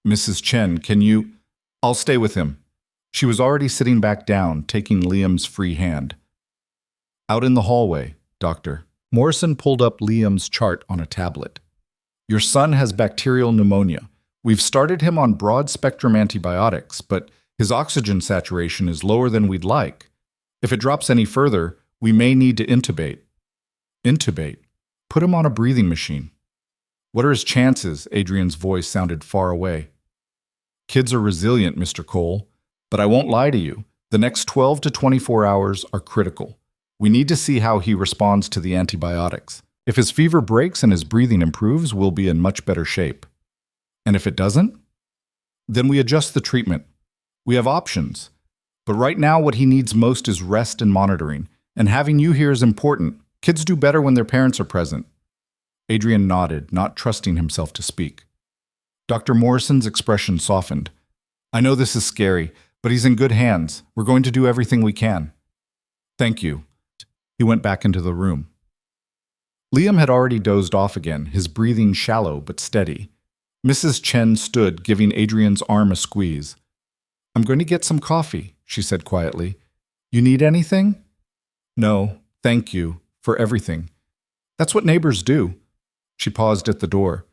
Mrs. Chen, can you... I'll stay with him. She was already sitting back down, taking Liam's free hand. Out in the hallway, Doctor. Morrison pulled up Liam's chart on a tablet. Your son has bacterial pneumonia. We've started him on broad-spectrum antibiotics, but his oxygen saturation is lower than we'd like. If it drops any further, we may need to intubate. Intubate? Put him on a breathing machine. What are his chances? Adrian's voice sounded far away. Kids are resilient, Mr. Cole, but I won't lie to you. The next 12 to 24 hours are critical. We need to see how he responds to the antibiotics. If his fever breaks and his breathing improves, we'll be in much better shape. And if it doesn't, then we adjust the treatment. We have options. But right now, what he needs most is rest and monitoring. And having you here is important. Kids do better when their parents are present. Adrian nodded, not trusting himself to speak. Dr. Morrison's expression softened. I know this is scary, but he's in good hands. We're going to do everything we can. Thank you. He went back into the room. Liam had already dozed off again, his breathing shallow but steady. Mrs. Chen stood, giving Adrian's arm a squeeze. I'm going to get some coffee, she said quietly. You need anything? No, thank you, for everything. That's what neighbors do. She paused at the door.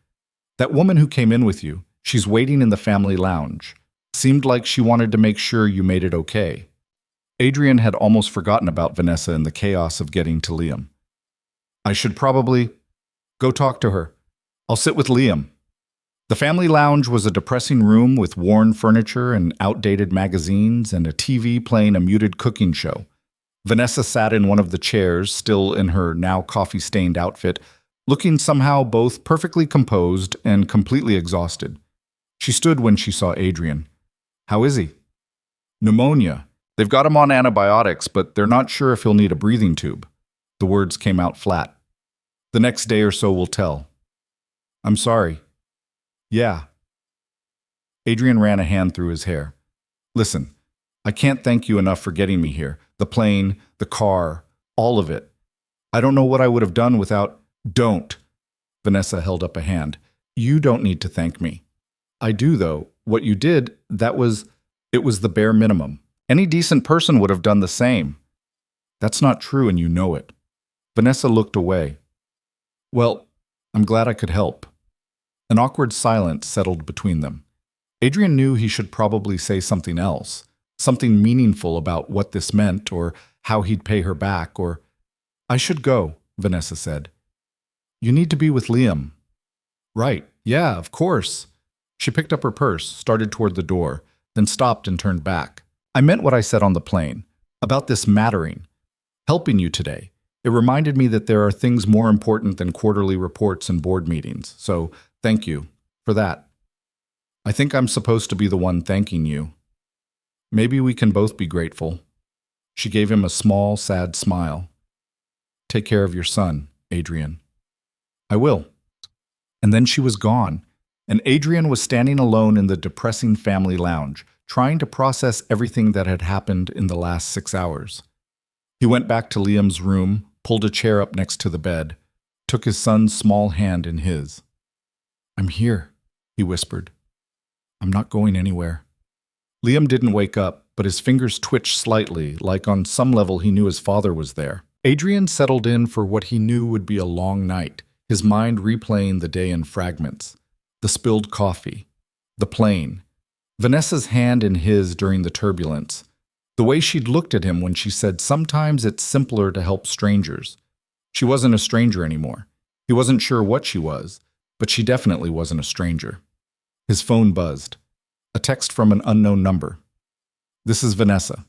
That woman who came in with you, she's waiting in the family lounge. Seemed like she wanted to make sure you made it okay. Adrian had almost forgotten about Vanessa in the chaos of getting to Liam. I should probably go talk to her. I'll sit with Liam. The family lounge was a depressing room with worn furniture and outdated magazines and a TV playing a muted cooking show. Vanessa sat in one of the chairs, still in her now coffee-stained outfit, looking somehow both perfectly composed and completely exhausted. She stood when she saw Adrian. How is he? Pneumonia. They've got him on antibiotics, but they're not sure if he'll need a breathing tube. The words came out flat. The next day or so will tell. I'm sorry. Yeah. Adrian ran a hand through his hair. Listen, I can't thank you enough for getting me here. The plane, the car, all of it. I don't know what I would have done without— Don't. Vanessa held up a hand. You don't need to thank me. I do, though. What you did, it was the bare minimum. Any decent person would have done the same. That's not true, and you know it. Vanessa looked away. Well, I'm glad I could help. An awkward silence settled between them. Adrian knew he should probably say something else, something meaningful about what this meant, or how he'd pay her back, or— I should go, Vanessa said. You need to be with Liam. Right, yeah, of course. She picked up her purse, started toward the door, then stopped and turned back. I meant what I said on the plane, about this mattering, helping you today. It reminded me that there are things more important than quarterly reports and board meetings, so thank you for that. I think I'm supposed to be the one thanking you. Maybe we can both be grateful. She gave him a small, sad smile. Take care of your son, Adrian. I will. And then she was gone, and Adrian was standing alone in the depressing family lounge, trying to process everything that had happened in the last 6 hours. He went back to Liam's room, pulled a chair up next to the bed, took his son's small hand in his. I'm here, he whispered. I'm not going anywhere. Liam didn't wake up, but his fingers twitched slightly, like on some level he knew his father was there. Adrian settled in for what he knew would be a long night, his mind replaying the day in fragments. The spilled coffee, the plane, Vanessa's hand in his during the turbulence, the way she'd looked at him when she said sometimes it's simpler to help strangers. She wasn't a stranger anymore. He wasn't sure what she was, but she definitely wasn't a stranger. His phone buzzed. A text from an unknown number. This is Vanessa.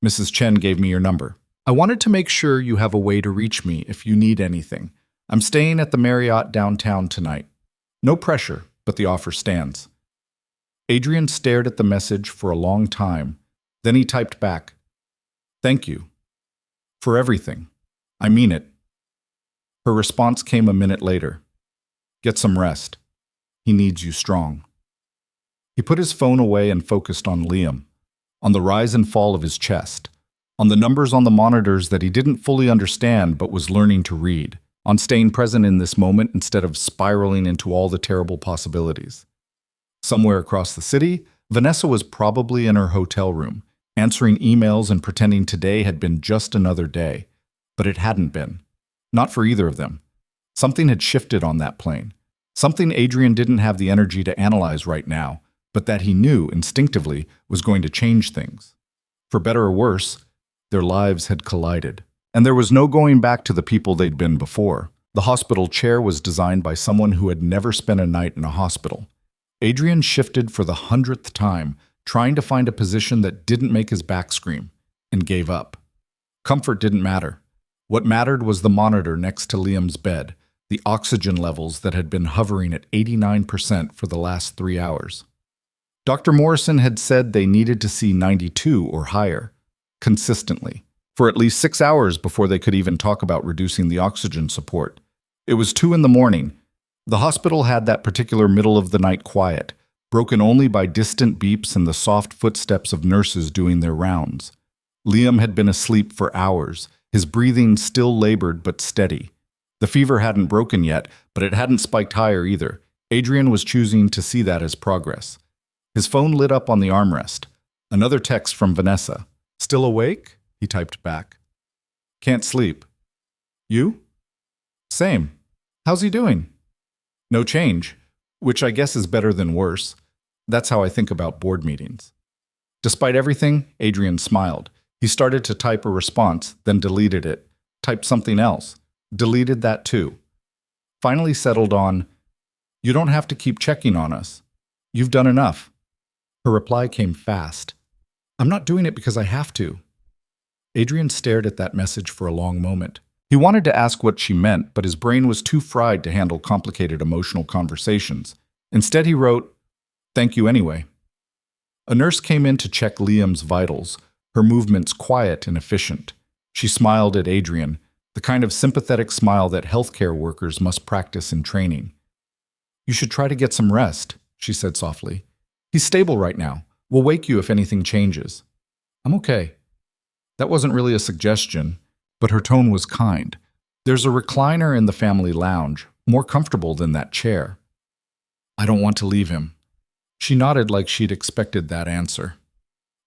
Mrs. Chen gave me your number. I wanted to make sure you have a way to reach me if you need anything. I'm staying at the Marriott downtown tonight. No pressure, but the offer stands. Adrian stared at the message for a long time. Then he typed back, Thank you. For everything. I mean it. Her response came a minute later. Get some rest. He needs you strong. He put his phone away and focused on Liam, on the rise and fall of his chest, on the numbers on the monitors that he didn't fully understand but was learning to read, on staying present in this moment instead of spiraling into all the terrible possibilities. Somewhere across the city, Vanessa was probably in her hotel room, answering emails and pretending today had been just another day. But it hadn't been. Not for either of them. Something had shifted on that plane. Something Adrian didn't have the energy to analyze right now, but that he knew instinctively was going to change things. For better or worse, their lives had collided. And there was no going back to the people they'd been before. The hospital chair was designed by someone who had never spent a night in a hospital. Adrian shifted for the 100th time, trying to find a position that didn't make his back scream, and gave up. Comfort didn't matter. What mattered was the monitor next to Liam's bed, the oxygen levels that had been hovering at 89% for the last 3 hours. Dr. Morrison had said they needed to see 92 or higher, consistently, for at least 6 hours before they could even talk about reducing the oxygen support. It was 2 in the morning. The hospital had that particular middle-of-the-night quiet, broken only by distant beeps and the soft footsteps of nurses doing their rounds. Liam had been asleep for hours, his breathing still labored but steady. The fever hadn't broken yet, but it hadn't spiked higher either. Adrian was choosing to see that as progress. His phone lit up on the armrest. Another text from Vanessa. Still awake? He typed back. Can't sleep. You? Same. How's he doing? No change, which I guess is better than worse. That's how I think about board meetings. Despite everything, Adrian smiled. He started to type a response, then deleted it. Typed something else. Deleted that too. Finally settled on, You don't have to keep checking on us. You've done enough. Her reply came fast. I'm not doing it because I have to. Adrian stared at that message for a long moment. He wanted to ask what she meant, but his brain was too fried to handle complicated emotional conversations. Instead, he wrote, Thank you anyway. A nurse came in to check Liam's vitals, her movements quiet and efficient. She smiled at Adrian, the kind of sympathetic smile that healthcare workers must practice in training. You should try to get some rest, she said softly. He's stable right now. We'll wake you if anything changes. I'm okay. That wasn't really a suggestion, but her tone was kind. There's a recliner in the family lounge, more comfortable than that chair. I don't want to leave him. She nodded like she'd expected that answer.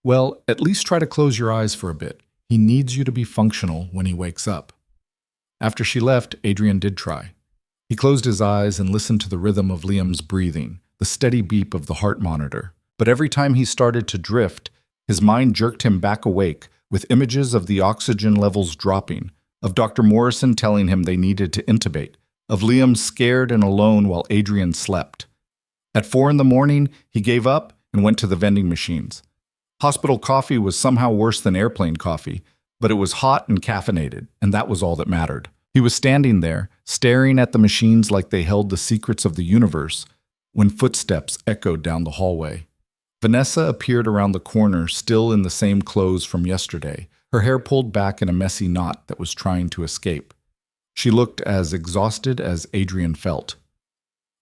Well, at least try to close your eyes for a bit. He needs you to be functional when he wakes up. After she left, Adrian did try. He closed his eyes and listened to the rhythm of Liam's breathing, the steady beep of the heart monitor. But every time he started to drift, his mind jerked him back awake with images of the oxygen levels dropping, of Dr. Morrison telling him they needed to intubate, of Liam scared and alone while Adrian slept. At 4 in the morning, he gave up and went to the vending machines. Hospital coffee was somehow worse than airplane coffee, but it was hot and caffeinated, and that was all that mattered. He was standing there, staring at the machines like they held the secrets of the universe, when footsteps echoed down the hallway. Vanessa appeared around the corner, still in the same clothes from yesterday, her hair pulled back in a messy knot that was trying to escape. She looked as exhausted as Adrian felt.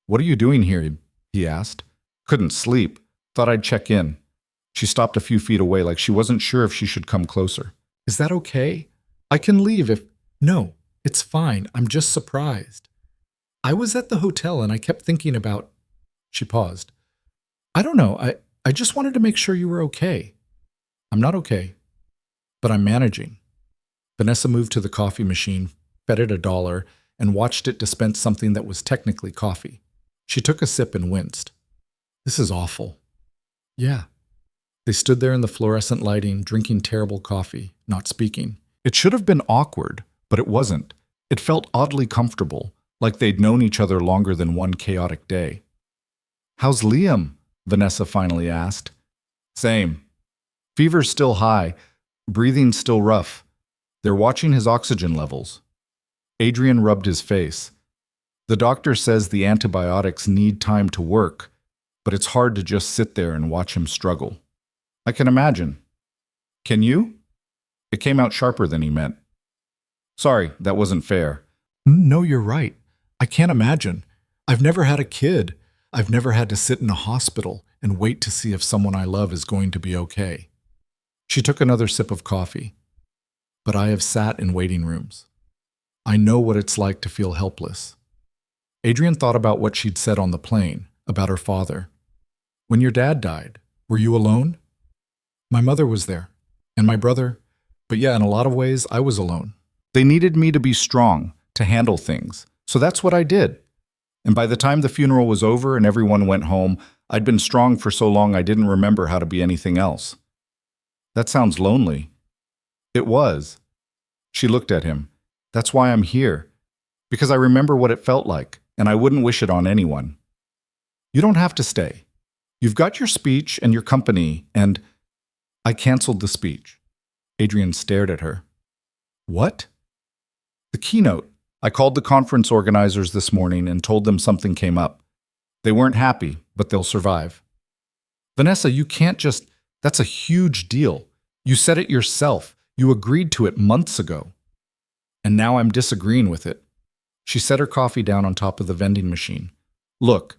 "What are you doing here?" he asked. "Couldn't sleep. Thought I'd check in." She stopped a few feet away like she wasn't sure if she should come closer. "Is that okay? I can leave if—" "No, it's fine. I'm just surprised. I was at the hotel and I kept thinking about—" She paused. "I don't know. I just wanted to make sure you were okay." "I'm not okay, but I'm managing." Vanessa moved to the coffee machine, fed it $1, and watched it dispense something that was technically coffee. She took a sip and winced. "This is awful." "Yeah." They stood there in the fluorescent lighting, drinking terrible coffee, not speaking. It should have been awkward, but it wasn't. It felt oddly comfortable, like they'd known each other longer than one chaotic day. "How's Liam?" Vanessa finally asked. "Same. Fever's still high, breathing's still rough. They're watching his oxygen levels." Adrian rubbed his face. "The doctor says the antibiotics need time to work, but it's hard to just sit there and watch him struggle." "I can imagine." "Can you?" It came out sharper than he meant. "Sorry, that wasn't fair." "No, you're right. I can't imagine. I've never had a kid. I've never had to sit in a hospital and wait to see if someone I love is going to be okay." She took another sip of coffee. "But I have sat in waiting rooms. I know what it's like to feel helpless." Adrian thought about what she'd said on the plane, about her father. "When your dad died, were you alone?" "My mother was there, and my brother. But yeah, in a lot of ways, I was alone. They needed me to be strong, to handle things. So that's what I did. And by the time the funeral was over and everyone went home, I'd been strong for so long I didn't remember how to be anything else." "That sounds lonely." "It was." She looked at him. "That's why I'm here. Because I remember what it felt like, and I wouldn't wish it on anyone." "You don't have to stay. You've got your speech and your company, and—" "I canceled the speech." Adrian stared at her. "What?" "The keynote. I called the conference organizers this morning and told them something came up. They weren't happy, but they'll survive." "Vanessa, you can't just— That's a huge deal. You said it yourself. You agreed to it months ago." "And now I'm disagreeing with it." She set her coffee down on top of the vending machine. "Look,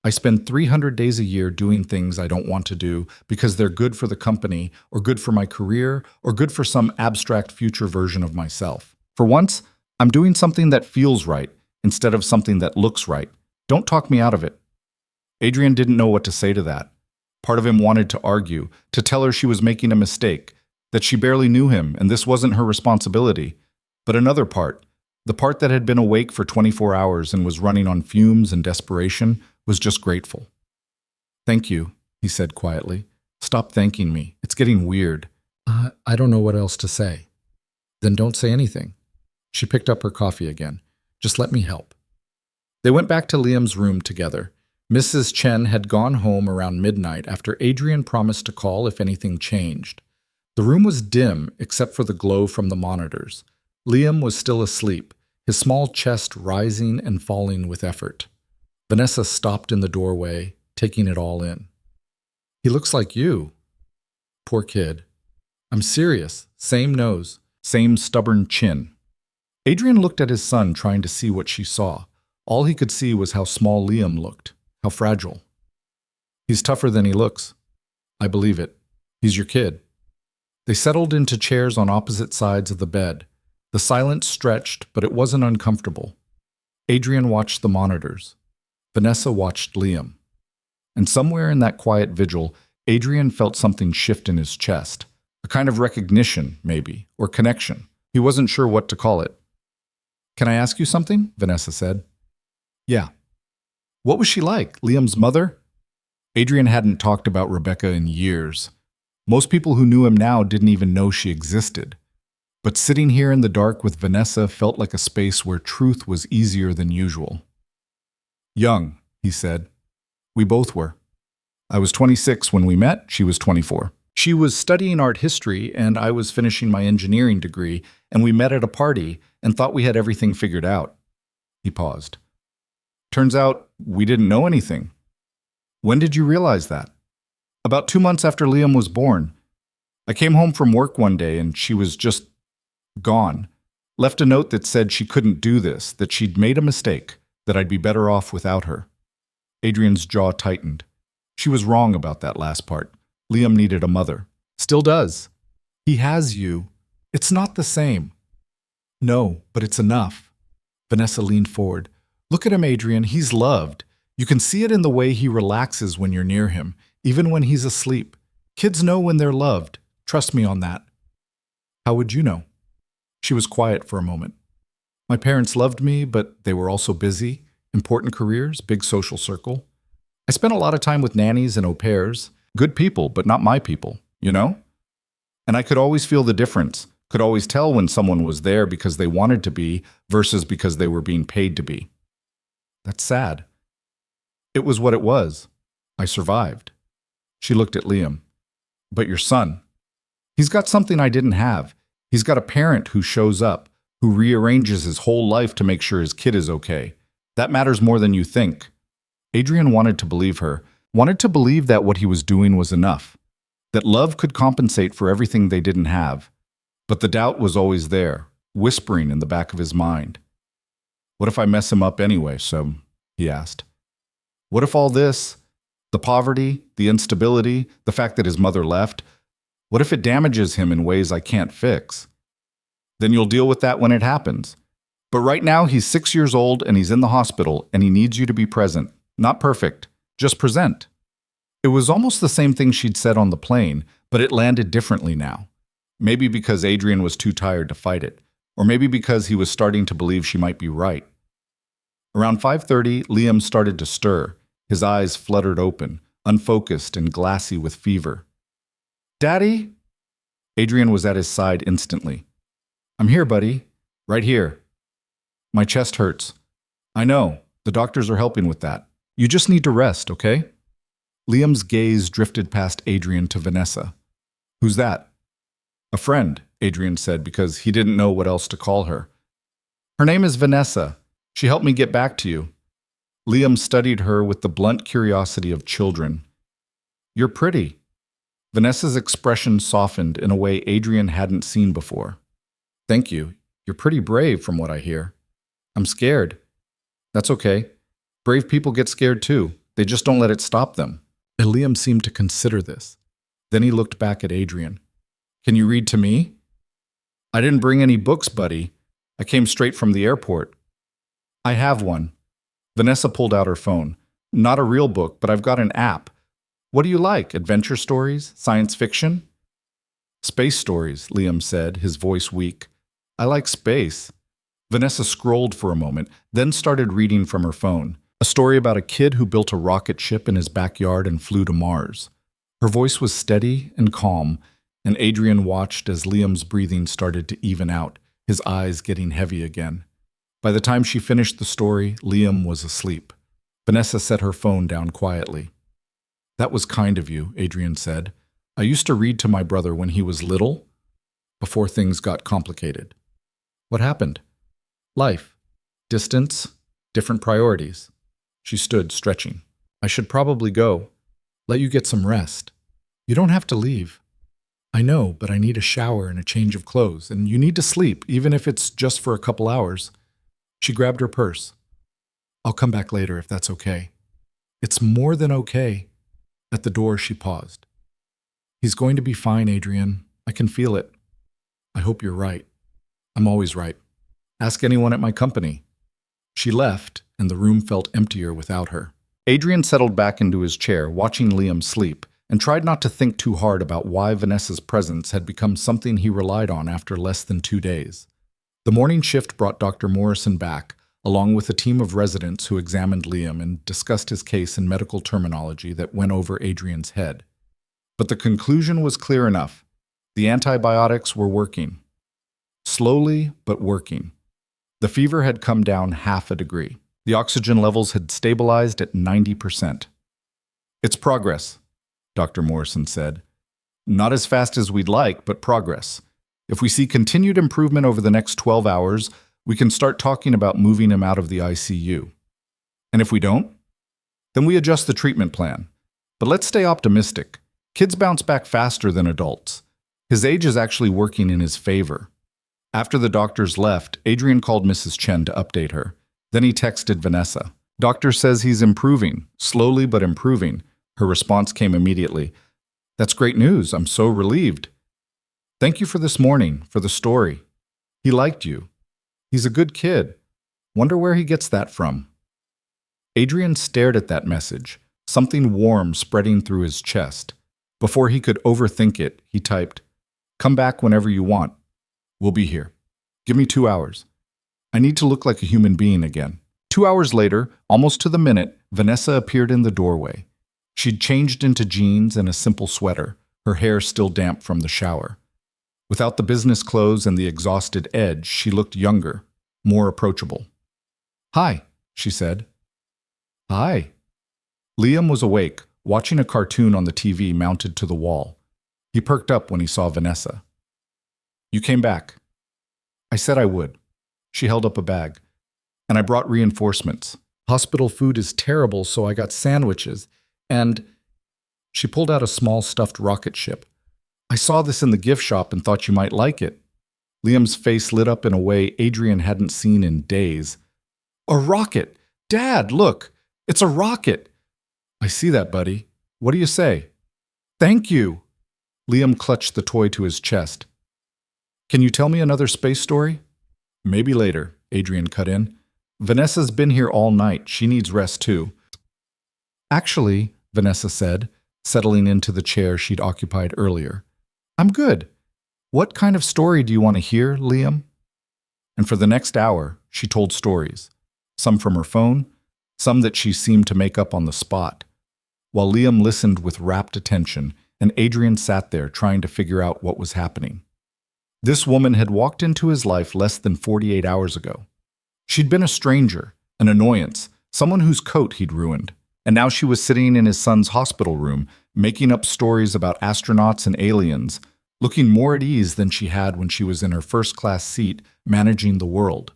I spend 300 days a year doing things I don't want to do because they're good for the company, or good for my career, or good for some abstract future version of myself. For once, I'm doing something that feels right instead of something that looks right. Don't talk me out of it." Adrian didn't know what to say to that. Part of him wanted to argue, to tell her she was making a mistake, that she barely knew him and this wasn't her responsibility. But another part, the part that had been awake for 24 hours and was running on fumes and desperation, was just grateful. "Thank you," he said quietly. "Stop thanking me. It's getting weird." I don't know what else to say." "Then don't say anything." She picked up her coffee again. "Just let me help." They went back to Liam's room together. Mrs. Chen had gone home around midnight after Adrian promised to call if anything changed. The room was dim except for the glow from the monitors. Liam was still asleep, his small chest rising and falling with effort. Vanessa stopped in the doorway, taking it all in. "He looks like you." "Poor kid." "I'm serious. Same nose, same stubborn chin." Adrian looked at his son, trying to see what she saw. All he could see was how small Liam looked, how fragile. He's tougher than he looks. I believe it. He's your kid. They settled into chairs on opposite sides of the bed. The silence stretched, but it wasn't uncomfortable. Adrian watched the monitors. Vanessa watched Liam. And somewhere in that quiet vigil, Adrian felt something shift in his chest. A kind of recognition, maybe, or connection. He wasn't sure what to call it. Can I ask you something? Vanessa said. Yeah. What was she like, Liam's mother? Adrian hadn't talked about Rebecca in years. Most people who knew him now didn't even know she existed. But sitting here in the dark with Vanessa felt like a space where truth was easier than usual. Young, he said. We both were. I was 26 when we met, she was 24. She was studying art history and I was finishing my engineering degree, and we met at a party and thought we had everything figured out. He paused. Turns out we didn't know anything. When did you realize that? About 2 months after Liam was born. I came home from work one day and she was just gone. Left a note that said she couldn't do this, that she'd made a mistake, that I'd be better off without her. Adrian's jaw tightened. She was wrong about that last part. Liam needed a mother. Still does. He has you. It's not the same. No, but it's enough. Vanessa leaned forward. Look at him, Adrian. He's loved. You can see it in the way he relaxes when you're near him, even when he's asleep. Kids know when they're loved. Trust me on that. How would you know? She was quiet for a moment. My parents loved me, but they were also busy. Important careers, big social circle. I spent a lot of time with nannies and au pairs. Good people, but not my people, you know? And I could always feel the difference. Could always tell when someone was there because they wanted to be versus because they were being paid to be. That's sad. It was what it was. I survived. She looked at Liam. But your son, he's got something I didn't have. He's got a parent who shows up, who rearranges his whole life to make sure his kid is okay. That matters more than you think. Adrian wanted to believe her, wanted to believe that what he was doing was enough, that love could compensate for everything they didn't have. But the doubt was always there, whispering in the back of his mind. What if I mess him up anyway, so? He asked. What if all this, the poverty, the instability, the fact that his mother left, what if it damages him in ways I can't fix? Then you'll deal with that when it happens. But right now he's 6 years old and he's in the hospital and he needs you to be present. Not perfect, just present. It was almost the same thing she'd said on the plane, but it landed differently now. Maybe because Adrian was too tired to fight it, or maybe because he was starting to believe she might be right. Around 5:30, Liam started to stir. His eyes fluttered open, unfocused and glassy with fever. Daddy? Adrian was at his side instantly. I'm here, buddy. Right here. My chest hurts. I know. The doctors are helping with that. You just need to rest, okay? Liam's gaze drifted past Adrian to Vanessa. Who's that? A friend, Adrian said, because he didn't know what else to call her. Her name is Vanessa. She helped me get back to you. Liam studied her with the blunt curiosity of children. You're pretty. Vanessa's expression softened in a way Adrian hadn't seen before. Thank you. You're pretty brave from what I hear. I'm scared. That's okay. Brave people get scared too. They just don't let it stop them. And Liam seemed to consider this. Then he looked back at Adrian. Can you read to me? I didn't bring any books, buddy. I came straight from the airport. I have one. Vanessa pulled out her phone. Not a real book, but I've got an app. What do you like? Adventure stories? Science fiction? Space stories, Liam said, his voice weak. I like space. Vanessa scrolled for a moment, then started reading from her phone. A story about a kid who built a rocket ship in his backyard and flew to Mars. Her voice was steady and calm, and Adrian watched as Liam's breathing started to even out, his eyes getting heavy again. By the time she finished the story, Liam was asleep. Vanessa set her phone down quietly. That was kind of you, Adrian said. I used to read to my brother when he was little, before things got complicated. What happened? Life. Distance. Different priorities. She stood, stretching. I should probably go. Let you get some rest. You don't have to leave. I know, but I need a shower and a change of clothes, and you need to sleep, even if it's just for a couple hours. She grabbed her purse. I'll come back later if that's okay. It's more than okay. At the door, she paused. He's going to be fine, Adrian. I can feel it. I hope you're right. I'm always right. Ask anyone at my company. She left, and the room felt emptier without her. Adrian settled back into his chair, watching Liam sleep, and tried not to think too hard about why Vanessa's presence had become something he relied on after less than 2 days. The morning shift brought Dr. Morrison back, along with a team of residents who examined Liam and discussed his case in medical terminology that went over Adrian's head. But the conclusion was clear enough. The antibiotics were working. Slowly, but working. The fever had come down 0.5 degree. The oxygen levels had stabilized at 90%. It's progress, Dr. Morrison said. Not as fast as we'd like, but progress. If we see continued improvement over the next 12 hours, we can start talking about moving him out of the ICU. And if we don't, then we adjust the treatment plan. But let's stay optimistic. Kids bounce back faster than adults. His age is actually working in his favor. After the doctors left, Adrian called Mrs. Chen to update her. Then he texted Vanessa. Doctor says he's improving, slowly but improving. Her response came immediately. That's great news. I'm so relieved. Thank you for this morning, for the story. He liked you. He's a good kid. Wonder where he gets that from. Adrian stared at that message, something warm spreading through his chest. Before he could overthink it, he typed, "Come back whenever you want. We'll be here. Give me 2 hours. I need to look like a human being again." 2 hours later, almost to the minute, Vanessa appeared in the doorway. She'd changed into jeans and a simple sweater, her hair still damp from the shower. Without the business clothes and the exhausted edge, she looked younger, more approachable. "Hi," she said. "Hi." Liam was awake, watching a cartoon on the TV mounted to the wall. He perked up when he saw Vanessa. "You came back." "I said I would." She held up a bag. "And I brought reinforcements. Hospital food is terrible, so I got sandwiches. And..." She pulled out a small stuffed rocket ship. "I saw this in the gift shop and thought you might like it." Liam's face lit up in a way Adrian hadn't seen in days. "A rocket! Dad, look! It's a rocket!" "I see that, buddy. What do you say?" "Thank you!" Liam clutched the toy to his chest. "Can you tell me another space story?" "Maybe later," Adrian cut in. "Vanessa's been here all night. She needs rest too." "Actually," Vanessa said, settling into the chair she'd occupied earlier, "I'm good. What kind of story do you want to hear, Liam?" And for the next hour, she told stories, some from her phone, some that she seemed to make up on the spot, while Liam listened with rapt attention and Adrian sat there trying to figure out what was happening. This woman had walked into his life less than 48 hours ago. She'd been a stranger, an annoyance, someone whose coat he'd ruined. And now she was sitting in his son's hospital room, making up stories about astronauts and aliens, looking more at ease than she had when she was in her first-class seat managing the world.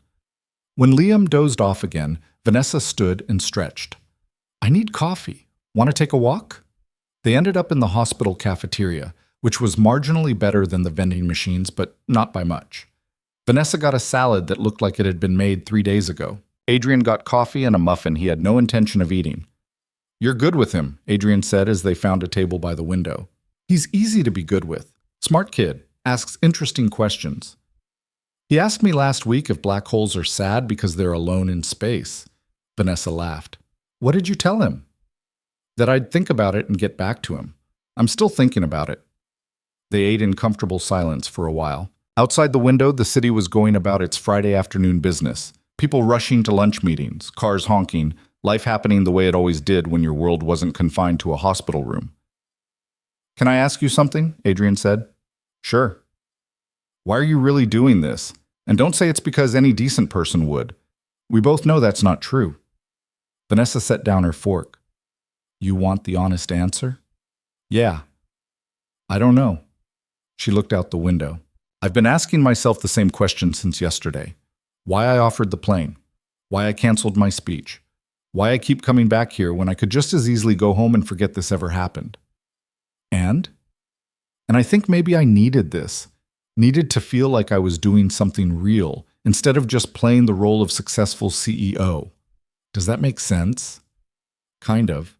When Liam dozed off again, Vanessa stood and stretched. "I need coffee. Want to take a walk?" They ended up in the hospital cafeteria, which was marginally better than the vending machines, but not by much. Vanessa got a salad that looked like it had been made 3 days ago. Adrian got coffee and a muffin he had no intention of eating. "You're good with him," Adrian said as they found a table by the window. "He's easy to be good with. Smart kid, asks interesting questions. He asked me last week if black holes are sad because they're alone in space." Vanessa laughed. "What did you tell him?" "That I'd think about it and get back to him. I'm still thinking about it." They ate in comfortable silence for a while. Outside the window, the city was going about its Friday afternoon business. People rushing to lunch meetings, cars honking, life happening the way it always did when your world wasn't confined to a hospital room. "Can I ask you something?" Adrian said. "Sure." "Why are you really doing this? And don't say it's because any decent person would. We both know that's not true." Vanessa set down her fork. "You want the honest answer?" "Yeah." "I don't know." She looked out the window. "I've been asking myself the same question since yesterday. Why I offered the plane. Why I canceled my speech. Why I keep coming back here when I could just as easily go home and forget this ever happened. And I think maybe I needed this. Needed to feel like I was doing something real instead of just playing the role of successful CEO. Does that make sense?" "Kind of.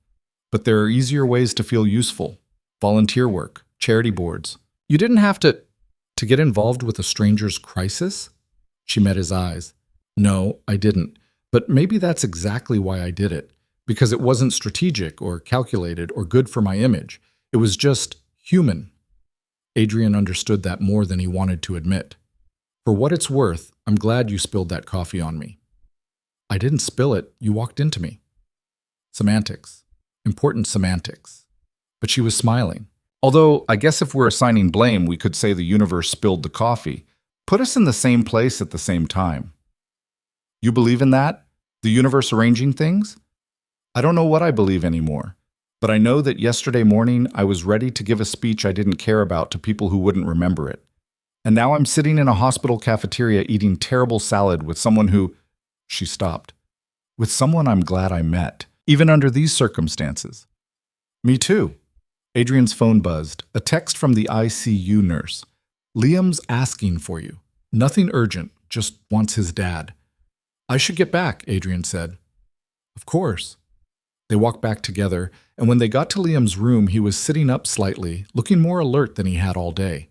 But there are easier ways to feel useful. Volunteer work, charity boards. You didn't have to get involved with a stranger's crisis? She met his eyes. No, I didn't. But maybe that's exactly why I did it. Because it wasn't strategic or calculated or good for my image. It was just human. Adrian understood that more than he wanted to admit. For what it's worth, I'm glad you spilled that coffee on me. I didn't spill it, you walked into me. Semantics. Important semantics. But she was smiling. Although, I guess if we're assigning blame, we could say the universe spilled the coffee. Put us in the same place at the same time. You believe in that? The universe arranging things? I don't know what I believe anymore. But I know that yesterday morning I was ready to give a speech I didn't care about to people who wouldn't remember it. And now I'm sitting in a hospital cafeteria eating terrible salad with someone who... She stopped. With someone I'm glad I met, even under these circumstances. Me too. Adrian's phone buzzed, a text from the ICU nurse. Liam's asking for you. Nothing urgent, just wants his dad. I should get back, Adrian said. Of course. They walked back together, and when they got to Liam's room, he was sitting up slightly, looking more alert than he had all day.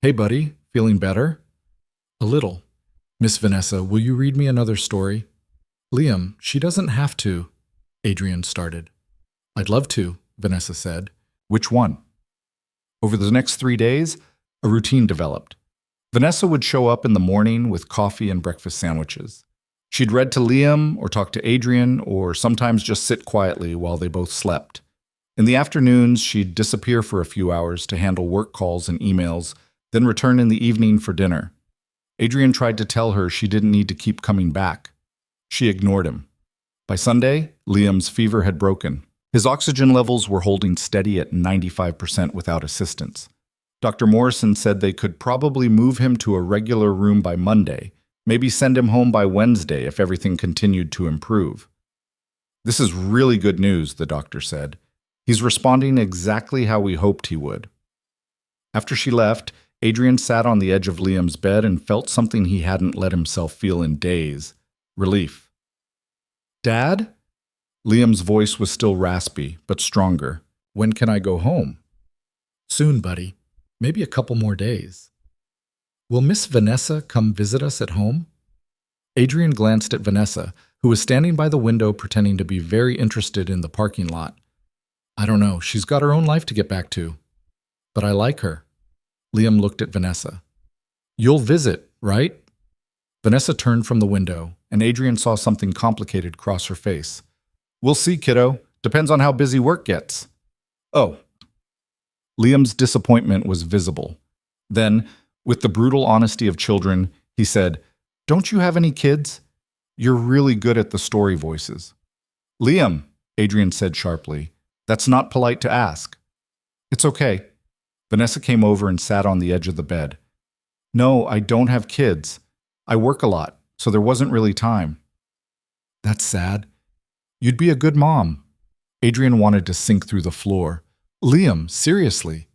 Hey, buddy, feeling better? A little. Miss Vanessa, will you read me another story? Liam, she doesn't have to, Adrian started. I'd love to, Vanessa said. Which one? Over the next 3 days, a routine developed. Vanessa would show up in the morning with coffee and breakfast sandwiches. She'd read to Liam or talk to Adrian or sometimes just sit quietly while they both slept. In the afternoons, she'd disappear for a few hours to handle work calls and emails, then return in the evening for dinner. Adrian tried to tell her she didn't need to keep coming back. She ignored him. By Sunday, Liam's fever had broken. His oxygen levels were holding steady at 95% without assistance. Dr. Morrison said they could probably move him to a regular room by Monday, maybe send him home by Wednesday if everything continued to improve. This is really good news, the doctor said. He's responding exactly how we hoped he would. After she left, Adrian sat on the edge of Liam's bed and felt something he hadn't let himself feel in days. Relief. Dad? Liam's voice was still raspy, but stronger. When can I go home? Soon, buddy. Maybe a couple more days. Will Miss Vanessa come visit us at home? Adrian glanced at Vanessa, who was standing by the window pretending to be very interested in the parking lot. I don't know, she's got her own life to get back to. But I like her. Liam looked at Vanessa. You'll visit, right? Vanessa turned from the window, and Adrian saw something complicated cross her face. We'll see, kiddo. Depends on how busy work gets. Oh. Liam's disappointment was visible. Then, with the brutal honesty of children, he said, Don't you have any kids? You're really good at the story voices. Liam, Adrian said sharply, that's not polite to ask. It's okay. Vanessa came over and sat on the edge of the bed. No, I don't have kids. I work a lot, so there wasn't really time. That's sad. You'd be a good mom. Adrian wanted to sink through the floor. Liam, seriously.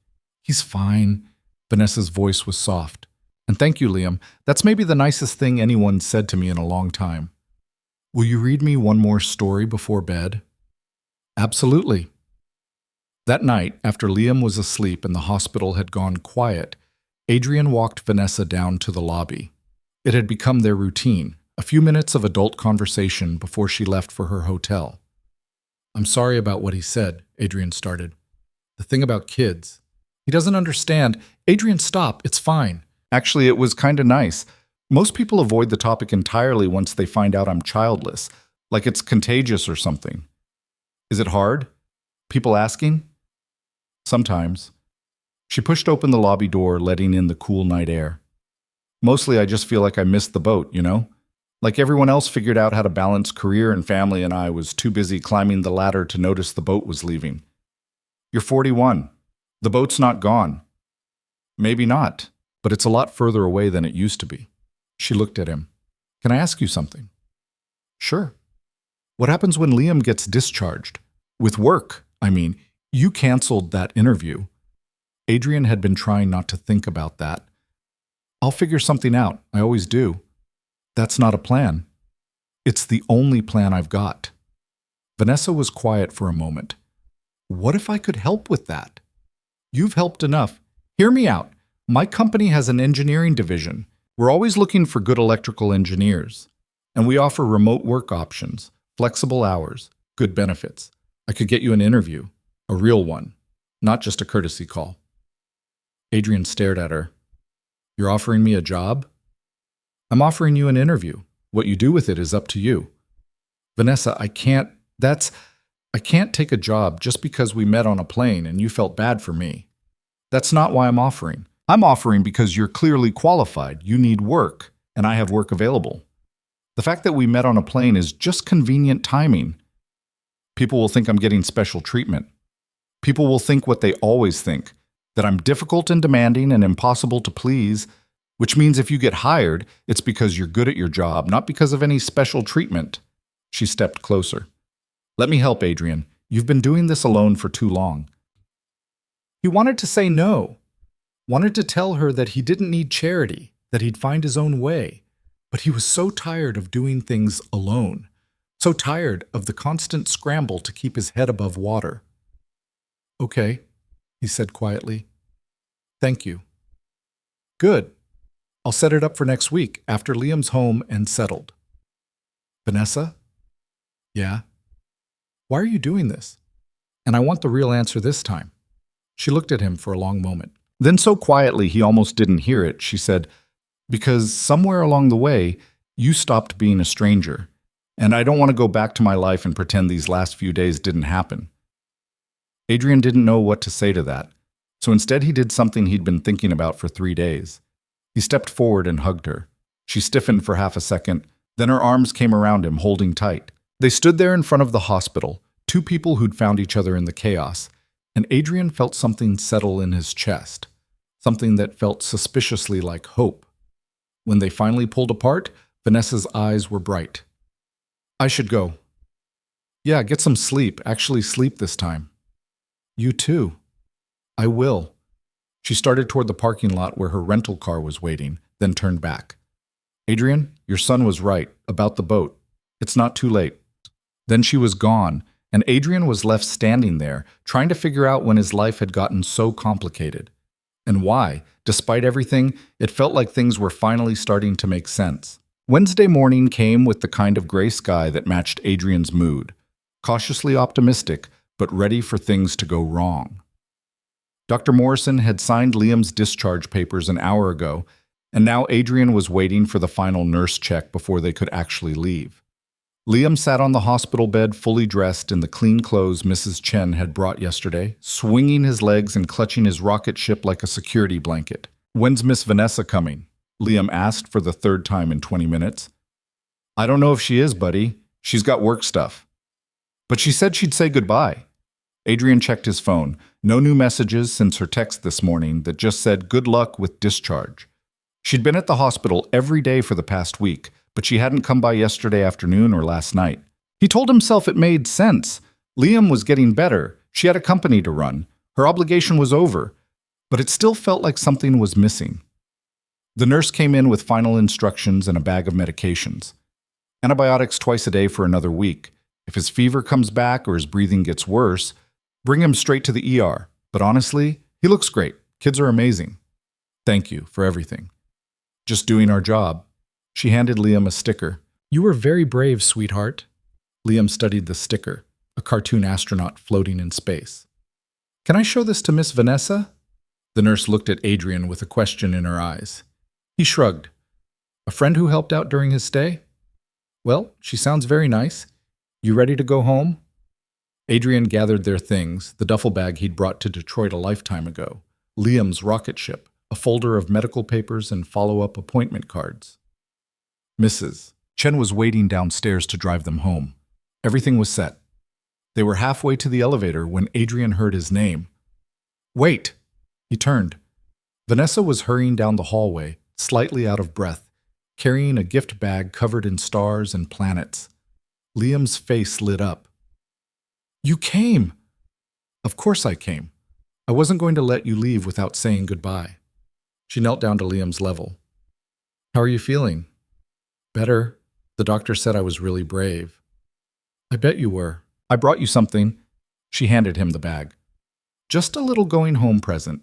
He's fine. Vanessa's voice was soft. And thank you, Liam. That's maybe the nicest thing anyone said to me in a long time. Will you read me one more story before bed? Absolutely. That night, after Liam was asleep and the hospital had gone quiet, Adrian walked Vanessa down to the lobby. It had become their routine, a few minutes of adult conversation before she left for her hotel. I'm sorry about what he said, Adrian started. The thing about kids. He doesn't understand. Adrian, stop. It's fine. Actually, it was kind of nice. Most people avoid the topic entirely once they find out I'm childless, like it's contagious or something. Is it hard? People asking? Sometimes. She pushed open the lobby door, letting in the cool night air. Mostly I just feel like I missed the boat, you know? Like everyone else figured out how to balance career and family and I was too busy climbing the ladder to notice the boat was leaving. You're 41. The boat's not gone. Maybe not, but it's a lot further away than it used to be. She looked at him. Can I ask you something? Sure. What happens when Liam gets discharged? With work, I mean. You canceled that interview. Adrian had been trying not to think about that. I'll figure something out. I always do. That's not a plan. It's the only plan I've got. Vanessa was quiet for a moment. What if I could help with that? You've helped enough. Hear me out. My company has an engineering division. We're always looking for good electrical engineers. And we offer remote work options, flexible hours, good benefits. I could get you an interview, a real one, not just a courtesy call. Adrian stared at her. You're offering me a job? I'm offering you an interview. What you do with it is up to you. Vanessa, I can't take a job just because we met on a plane and you felt bad for me. That's not why I'm offering. I'm offering because you're clearly qualified. You need work, and I have work available. The fact that we met on a plane is just convenient timing. People will think I'm getting special treatment. People will think what they always think, that I'm difficult and demanding and impossible to please, which means if you get hired, it's because you're good at your job, not because of any special treatment. She stepped closer. Let me help, Adrian. You've been doing this alone for too long. He wanted to say no, wanted to tell her that he didn't need charity, that he'd find his own way. But he was so tired of doing things alone, so tired of the constant scramble to keep his head above water. Okay, he said quietly. Thank you. Good. I'll set it up for next week after Liam's home and settled. Vanessa? Yeah? Why are you doing this? And I want the real answer this time. She looked at him for a long moment. Then so quietly he almost didn't hear it, she said, because somewhere along the way, you stopped being a stranger, and I don't want to go back to my life and pretend these last few days didn't happen. Adrian didn't know what to say to that, so instead he did something he'd been thinking about for 3 days. He stepped forward and hugged her. She stiffened for half a second, then her arms came around him, holding tight. They stood there in front of the hospital, two people who'd found each other in the chaos, and Adrian felt something settle in his chest, something that felt suspiciously like hope. When they finally pulled apart, Vanessa's eyes were bright. I should go. Yeah, get some sleep. Actually sleep this time. You too. I will. She started toward the parking lot where her rental car was waiting, then turned back. Adrian, your son was right about the boat. It's not too late. Then she was gone, and Adrian was left standing there, trying to figure out when his life had gotten so complicated. And why, despite everything, it felt like things were finally starting to make sense. Wednesday morning came with the kind of gray sky that matched Adrian's mood, cautiously optimistic, but ready for things to go wrong. Dr. Morrison had signed Liam's discharge papers an hour ago, and now Adrian was waiting for the final nurse check before they could actually leave. Liam sat on the hospital bed fully dressed in the clean clothes Mrs. Chen had brought yesterday, swinging his legs and clutching his rocket ship like a security blanket. When's Miss Vanessa coming? Liam asked for the third time in 20 minutes. I don't know if she is, buddy. She's got work stuff. But she said she'd say goodbye. Adrian checked his phone. No new messages since her text this morning that just said good luck with discharge. She'd been at the hospital every day for the past week, but she hadn't come by yesterday afternoon or last night. He told himself it made sense. Liam was getting better. She had a company to run. Her obligation was over. But it still felt like something was missing. The nurse came in with final instructions and a bag of medications. Antibiotics twice a day for another week. If his fever comes back or his breathing gets worse, bring him straight to the ER. But honestly, he looks great. Kids are amazing. Thank you for everything. Just doing our job. She handed Liam a sticker. You were very brave, sweetheart. Liam studied the sticker, a cartoon astronaut floating in space. Can I show this to Miss Vanessa? The nurse looked at Adrian with a question in her eyes. He shrugged. A friend who helped out during his stay? Well, she sounds very nice. You ready to go home? Adrian gathered their things, the duffel bag he'd brought to Detroit a lifetime ago, Liam's rocket ship, a folder of medical papers and follow-up appointment cards. Mrs. Chen was waiting downstairs to drive them home. Everything was set. They were halfway to the elevator when Adrian heard his name. Wait! He turned. Vanessa was hurrying down the hallway, slightly out of breath, carrying a gift bag covered in stars and planets. Liam's face lit up. You came! Of course I came. I wasn't going to let you leave without saying goodbye. She knelt down to Liam's level. How are you feeling? Better. The doctor said I was really brave. I bet you were. I brought you something. She handed him the bag. Just a little going home present.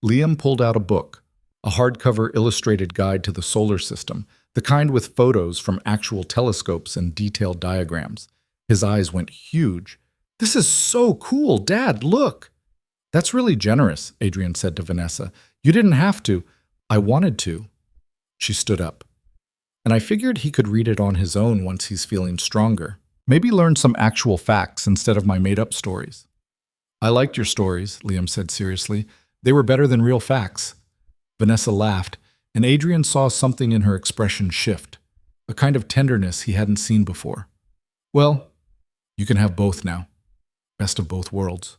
Liam pulled out a book, a hardcover illustrated guide to the solar system, the kind with photos from actual telescopes and detailed diagrams. His eyes went huge. This is so cool, Dad, look! That's really generous, Adrian said to Vanessa. You didn't have to. I wanted to. She stood up. And I figured he could read it on his own once he's feeling stronger. Maybe learn some actual facts instead of my made-up stories. I liked your stories, Liam said seriously. They were better than real facts. Vanessa laughed, and Adrian saw something in her expression shift, a kind of tenderness he hadn't seen before. Well, you can have both now. Best of both worlds.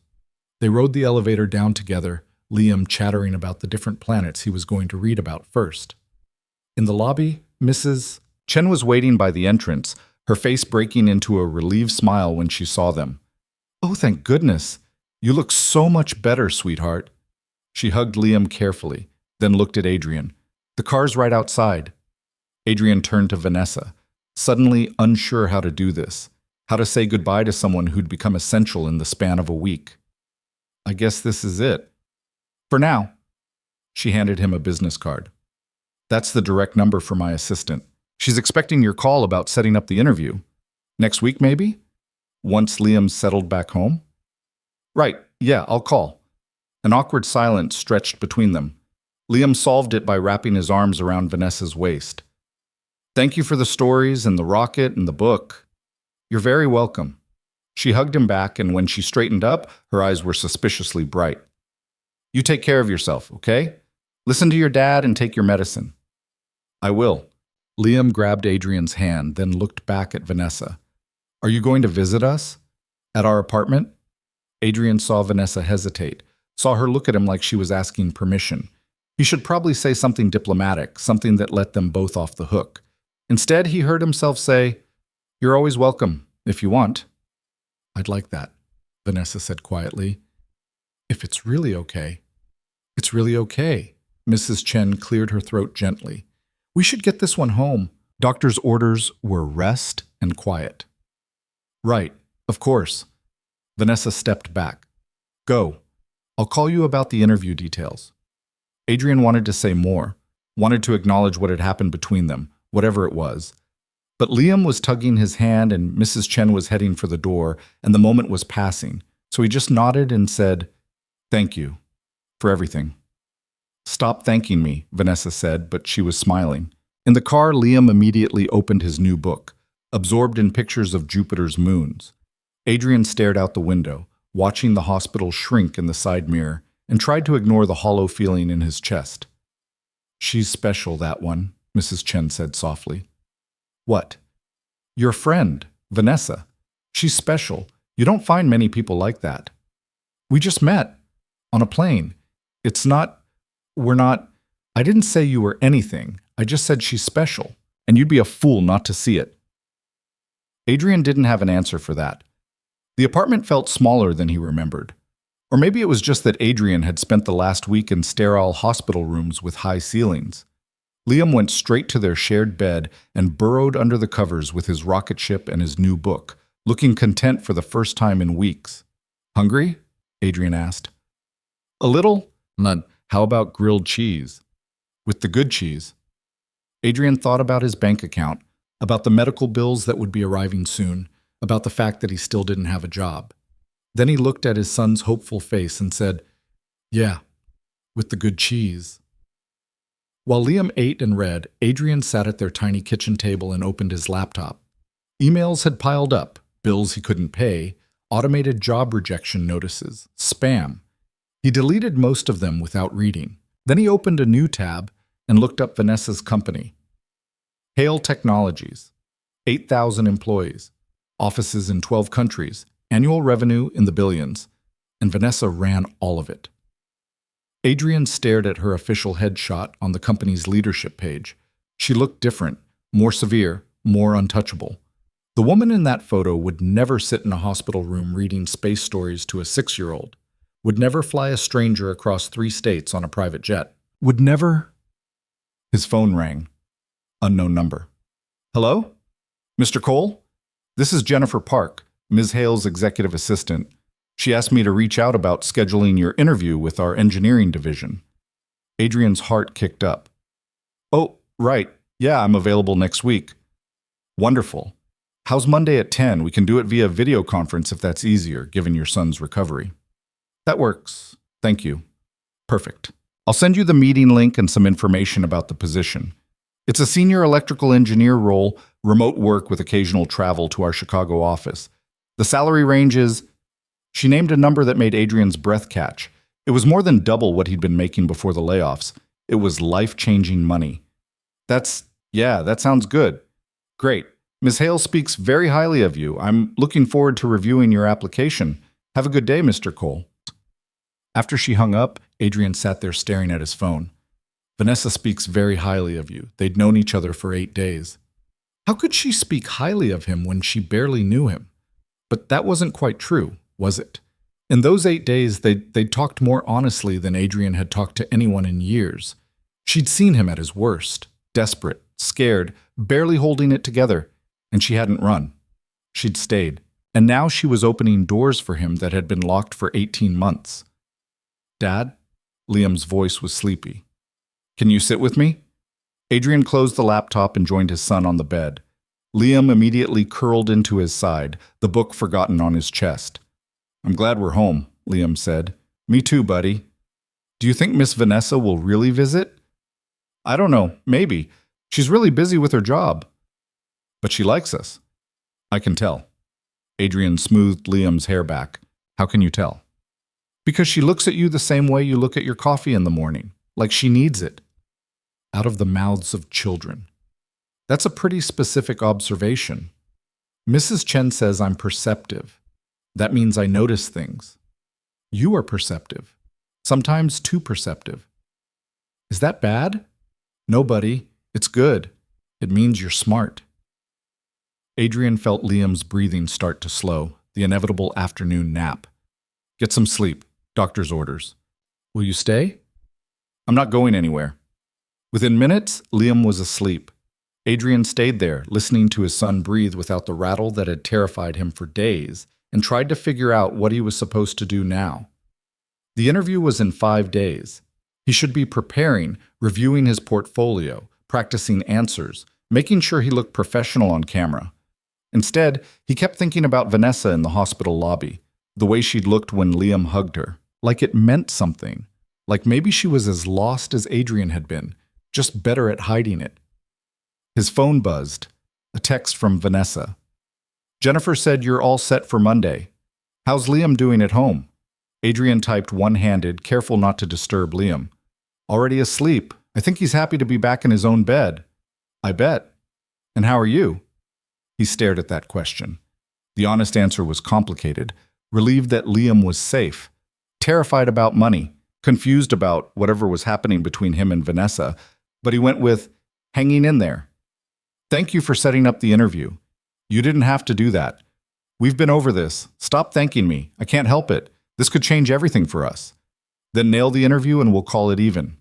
They rode the elevator down together, Liam chattering about the different planets he was going to read about first. In the lobby, Mrs. Chen was waiting by the entrance, her face breaking into a relieved smile when she saw them. Oh, thank goodness. You look so much better, sweetheart. She hugged Liam carefully, then looked at Adrian. The car's right outside. Adrian turned to Vanessa, suddenly unsure how to do this, how to say goodbye to someone who'd become essential in the span of a week. I guess this is it. For now. She handed him a business card. That's the direct number for my assistant. She's expecting your call about setting up the interview. Next week, maybe? Once Liam settled back home? Right, yeah, I'll call. An awkward silence stretched between them. Liam solved it by wrapping his arms around Vanessa's waist. Thank you for the stories and the rocket and the book. You're very welcome. She hugged him back, and when she straightened up, her eyes were suspiciously bright. You take care of yourself, okay? Listen to your dad and take your medicine. I will. Liam grabbed Adrian's hand, then looked back at Vanessa. Are you going to visit us? At our apartment? Adrian saw Vanessa hesitate, saw her look at him like she was asking permission. He should probably say something diplomatic, something that let them both off the hook. Instead, he heard himself say, You're always welcome, if you want. I'd like that, Vanessa said quietly. If it's really okay. It's really okay. Mrs. Chen cleared her throat gently. We should get this one home. Doctor's orders were rest and quiet. Right, of course. Vanessa stepped back. Go. I'll call you about the interview details. Adrian wanted to say more, wanted to acknowledge what had happened between them, whatever it was. But Liam was tugging his hand and Mrs. Chen was heading for the door, and the moment was passing, so he just nodded and said, Thank you for everything. Stop thanking me, Vanessa said, but she was smiling. In the car, Liam immediately opened his new book, absorbed in pictures of Jupiter's moons. Adrian stared out the window, watching the hospital shrink in the side mirror, and tried to ignore the hollow feeling in his chest. She's special, that one, Mrs. Chen said softly. What? Your friend, Vanessa. She's special. You don't find many people like that. We just met. On a plane. We're not. I didn't say you were anything. I just said she's special, and you'd be a fool not to see it. Adrian didn't have an answer for that. The apartment felt smaller than he remembered. Or maybe it was just that Adrian had spent the last week in sterile hospital rooms with high ceilings. Liam went straight to their shared bed and burrowed under the covers with his rocket ship and his new book, looking content for the first time in weeks. Hungry? Adrian asked. A little? None. How about grilled cheese? With the good cheese. Adrian thought about his bank account, about the medical bills that would be arriving soon, about the fact that he still didn't have a job. Then he looked at his son's hopeful face and said, Yeah, with the good cheese. While Liam ate and read, Adrian sat at their tiny kitchen table and opened his laptop. Emails had piled up, bills he couldn't pay, automated job rejection notices, spam. He deleted most of them without reading. Then he opened a new tab and looked up Vanessa's company. Hale Technologies, 8,000 employees, offices in 12 countries, annual revenue in the billions, and Vanessa ran all of it. Adrian stared at her official headshot on the company's leadership page. She looked different, more severe, more untouchable. The woman in that photo would never sit in a hospital room reading space stories to a 6-year-old, would never fly a stranger across 3 states on a private jet, would never... His phone rang. Unknown number. Hello? Mr. Cole? This is Jennifer Park. Ms. Hale's executive assistant. She asked me to reach out about scheduling your interview with our engineering division. Adrian's heart kicked up. Oh, right. Yeah, I'm available next week. Wonderful. How's Monday at 10? We can do it via video conference if that's easier, given your son's recovery. That works. Thank you. Perfect. I'll send you the meeting link and some information about the position. It's a senior electrical engineer role, remote work with occasional travel to our Chicago office. The salary range is... She named a number that made Adrian's breath catch. It was more than double what he'd been making before the layoffs. It was life-changing money. That sounds good. Great. Ms. Hale speaks very highly of you. I'm looking forward to reviewing your application. Have a good day, Mr. Cole. After she hung up, Adrian sat there staring at his phone. Vanessa speaks very highly of you. They'd known each other for 8 days. How could she speak highly of him when she barely knew him? But that wasn't quite true, was it? In those 8 days, they'd talked more honestly than Adrian had talked to anyone in years. She'd seen him at his worst, desperate, scared, barely holding it together, and she hadn't run. She'd stayed, and now she was opening doors for him that had been locked for 18 months. Dad? Liam's voice was sleepy. Can you sit with me? Adrian closed the laptop and joined his son on the bed. Liam immediately curled into his side, the book forgotten on his chest. I'm glad we're home, Liam said. Me too, buddy. Do you think Miss Vanessa will really visit? I don't know, maybe. She's really busy with her job. But she likes us. I can tell. Adrian smoothed Liam's hair back. How can you tell? Because she looks at you the same way you look at your coffee in the morning, like she needs it. Out of the mouths of children. That's a pretty specific observation. Mrs. Chen says I'm perceptive. That means I notice things. You are perceptive. Sometimes too perceptive. Is that bad? No, buddy. It's good. It means you're smart. Adrian felt Liam's breathing start to slow, the inevitable afternoon nap. Get some sleep. Doctor's orders. Will you stay? I'm not going anywhere. Within minutes, Liam was asleep. Adrian stayed there, listening to his son breathe without the rattle that had terrified him for days, and tried to figure out what he was supposed to do now. The interview was in 5 days. He should be preparing, reviewing his portfolio, practicing answers, making sure he looked professional on camera. Instead, he kept thinking about Vanessa in the hospital lobby, the way she'd looked when Liam hugged her, like it meant something, like maybe she was as lost as Adrian had been, just better at hiding it. His phone buzzed, a text from Vanessa. Jennifer said you're all set for Monday. How's Liam doing at home? Adrian typed one-handed, careful not to disturb Liam. Already asleep. I think he's happy to be back in his own bed. I bet. And how are you? He stared at that question. The honest answer was complicated, relieved that Liam was safe, terrified about money, confused about whatever was happening between him and Vanessa, but he went with, hanging in there. Thank you for setting up the interview. You didn't have to do that. We've been over this. Stop thanking me. I can't help it. This could change everything for us. Then nail the interview and we'll call it even.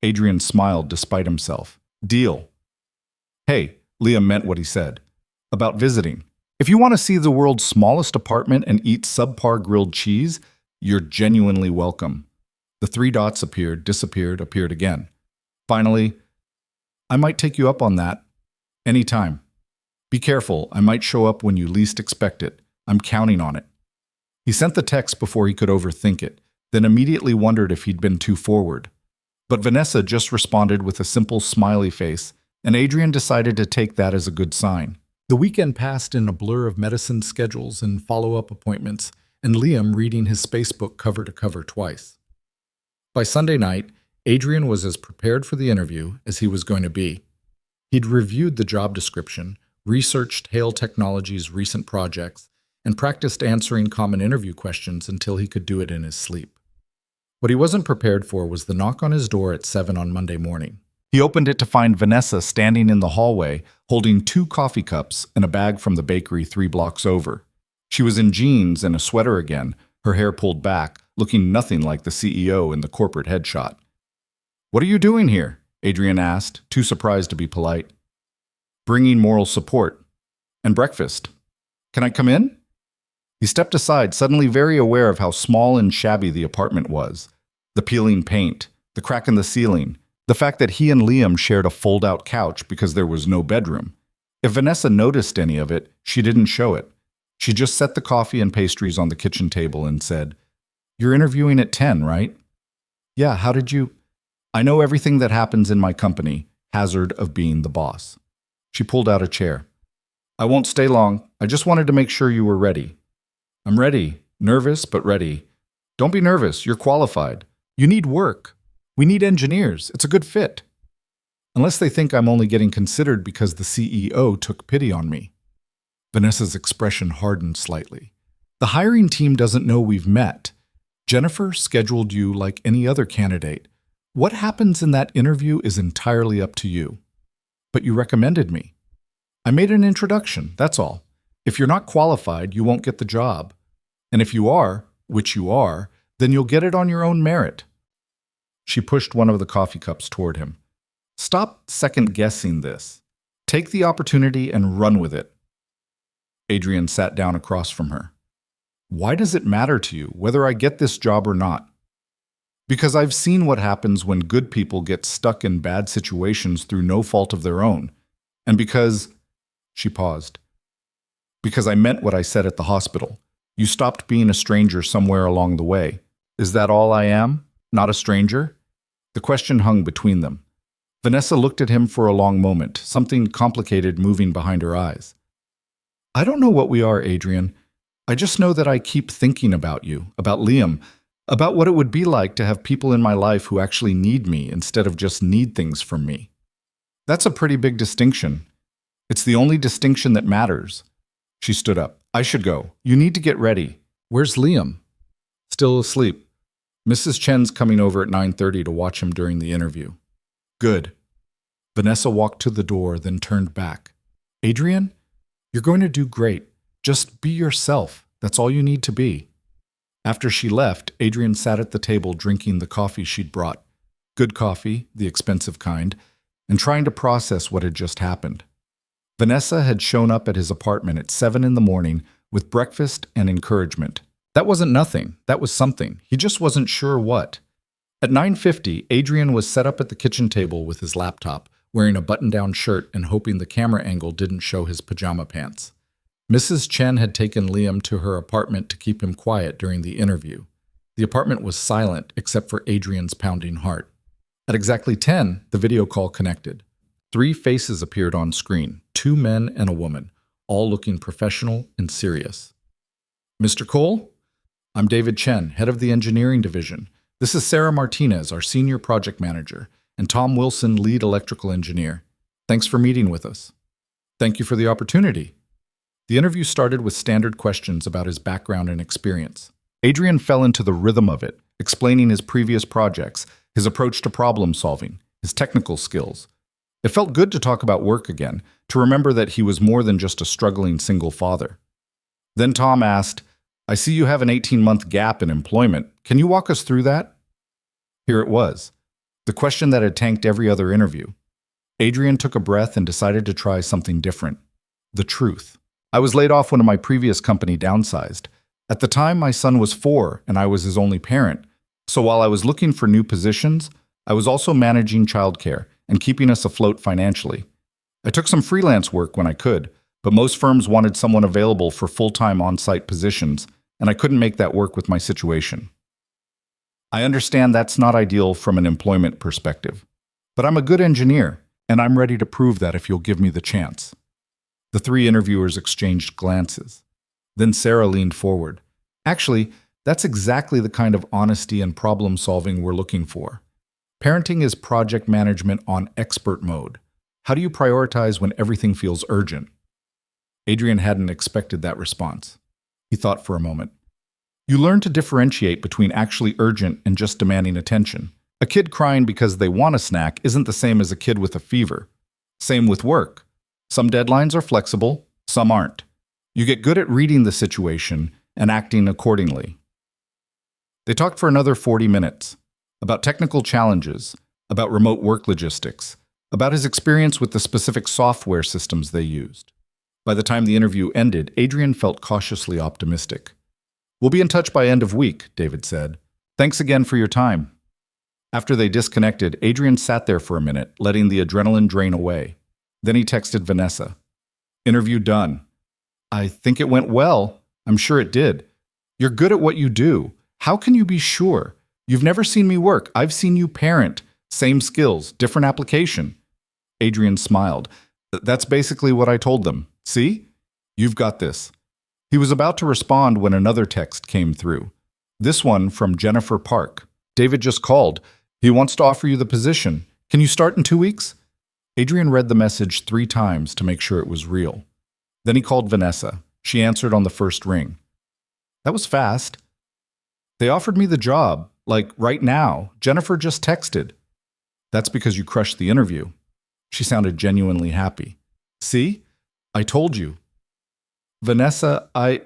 Adrian smiled despite himself. Deal. Hey, Liam meant what he said. About visiting. If you want to see the world's smallest apartment and eat subpar grilled cheese, you're genuinely welcome. The 3 dots appeared, disappeared, appeared again. Finally, I might take you up on that. Anytime. Be careful, I might show up when you least expect it. I'm counting on it. He sent the text before he could overthink it, then immediately wondered if he'd been too forward. But Vanessa just responded with a simple smiley face, and Adrian decided to take that as a good sign. The weekend passed in a blur of medicine schedules and follow-up appointments, and Liam reading his spacebook cover to cover twice. By Sunday night, Adrian was as prepared for the interview as he was going to be. He'd reviewed the job description, researched Hale Technologies' recent projects, and practiced answering common interview questions until he could do it in his sleep. What he wasn't prepared for was the knock on his door at 7 on Monday morning. He opened it to find Vanessa standing in the hallway, holding 2 coffee cups and a bag from the bakery 3 blocks over. She was in jeans and a sweater again, her hair pulled back, looking nothing like the CEO in the corporate headshot. What are you doing here? Adrian asked, too surprised to be polite. Bringing moral support. And breakfast. Can I come in? He stepped aside, suddenly very aware of how small and shabby the apartment was. The peeling paint, the crack in the ceiling, the fact that he and Liam shared a fold-out couch because there was no bedroom. If Vanessa noticed any of it, she didn't show it. She just set the coffee and pastries on the kitchen table and said, "You're interviewing at 10, right?" "Yeah, how did you—" "I know everything that happens in my company, hazard of being the boss." She pulled out a chair. "I won't stay long. I just wanted to make sure you were ready." "I'm ready. Nervous, but ready." "Don't be nervous. You're qualified. You need work. We need engineers. It's a good fit." "Unless they think I'm only getting considered because the CEO took pity on me." Vanessa's expression hardened slightly. "The hiring team doesn't know we've met. Jennifer scheduled you like any other candidate. What happens in that interview is entirely up to you. But you recommended me. I made an introduction, that's all. If you're not qualified, you won't get the job. And if you are, which you are, then you'll get it on your own merit." She pushed one of the coffee cups toward him. "Stop second-guessing this. Take the opportunity and run with it." Adrian sat down across from her. "Why does it matter to you whether I get this job or not?" "Because I've seen what happens when good people get stuck in bad situations through no fault of their own. And because—" She paused. "Because I meant what I said at the hospital. You stopped being a stranger somewhere along the way. Is that all I am? Not a stranger?" The question hung between them. Vanessa looked at him for a long moment, something complicated moving behind her eyes. "I don't know what we are, Adrian. I just know that I keep thinking about you, about Liam, about what it would be like to have people in my life who actually need me instead of just need things from me. That's a pretty big distinction. It's the only distinction that matters." She stood up. "I should go. You need to get ready. Where's Liam?" "Still asleep. Mrs. Chen's coming over at 9:30 to watch him during the interview." "Good." Vanessa walked to the door, then turned back. "Adrian, you're going to do great. Just be yourself. That's all you need to be." After she left, Adrian sat at the table drinking the coffee she'd brought. Good coffee, the expensive kind, and trying to process what had just happened. Vanessa had shown up at his apartment at 7 in the morning with breakfast and encouragement. That wasn't nothing. That was something. He just wasn't sure what. At 9:50, Adrian was set up at the kitchen table with his laptop, wearing a button-down shirt and hoping the camera angle didn't show his pajama pants. Mrs. Chen had taken Liam to her apartment to keep him quiet during the interview. The apartment was silent except for Adrian's pounding heart. At exactly 10, the video call connected. 3 faces appeared on screen, 2 men and a woman, all looking professional and serious. "Mr. Cole? I'm David Chen, head of the engineering division. This is Sarah Martinez, our senior project manager, and Tom Wilson, lead electrical engineer. Thanks for meeting with us." "Thank you for the opportunity." The interview started with standard questions about his background and experience. Adrian fell into the rhythm of it, explaining his previous projects, his approach to problem solving, his technical skills. It felt good to talk about work again, to remember that he was more than just a struggling single father. Then Tom asked, "I see you have an 18-month gap in employment. Can you walk us through that?" Here it was, the question that had tanked every other interview. Adrian took a breath and decided to try something different. The truth. "I was laid off when my previous company downsized. At the time, my son was 4 and I was his only parent. So while I was looking for new positions, I was also managing childcare and keeping us afloat financially. I took some freelance work when I could, but most firms wanted someone available for full-time on-site positions, and I couldn't make that work with my situation. I understand that's not ideal from an employment perspective, but I'm a good engineer, and I'm ready to prove that if you'll give me the chance." The 3 interviewers exchanged glances. Then Sarah leaned forward. "Actually, that's exactly the kind of honesty and problem-solving we're looking for. Parenting is project management on expert mode. How do you prioritize when everything feels urgent?" Adrian hadn't expected that response. He thought for a moment. "You learn to differentiate between actually urgent and just demanding attention. A kid crying because they want a snack isn't the same as a kid with a fever. Same with work. Some deadlines are flexible, some aren't. You get good at reading the situation and acting accordingly." They talked for another 40 minutes. About technical challenges, about remote work logistics, about his experience with the specific software systems they used. By the time the interview ended, Adrian felt cautiously optimistic. "We'll be in touch by end of week," David said. "Thanks again for your time." After they disconnected, Adrian sat there for a minute, letting the adrenaline drain away. Then he texted Vanessa. "Interview done. I think it went well. I'm sure it did. You're good at what you do. How can you be sure? You've never seen me work. I've seen you parent. Same skills, different application." Adrian smiled. "That's basically what I told them. See? You've got this." He was about to respond when another text came through. This one from Jennifer Park. "David just called. He wants to offer you the position. Can you start in 2 weeks?" Adrian read the message 3 times to make sure it was real. Then he called Vanessa. She answered on the first ring. "That was fast." "They offered me the job, like right now. Jennifer just texted." "That's because you crushed the interview." She sounded genuinely happy. "See? I told you." "Vanessa, I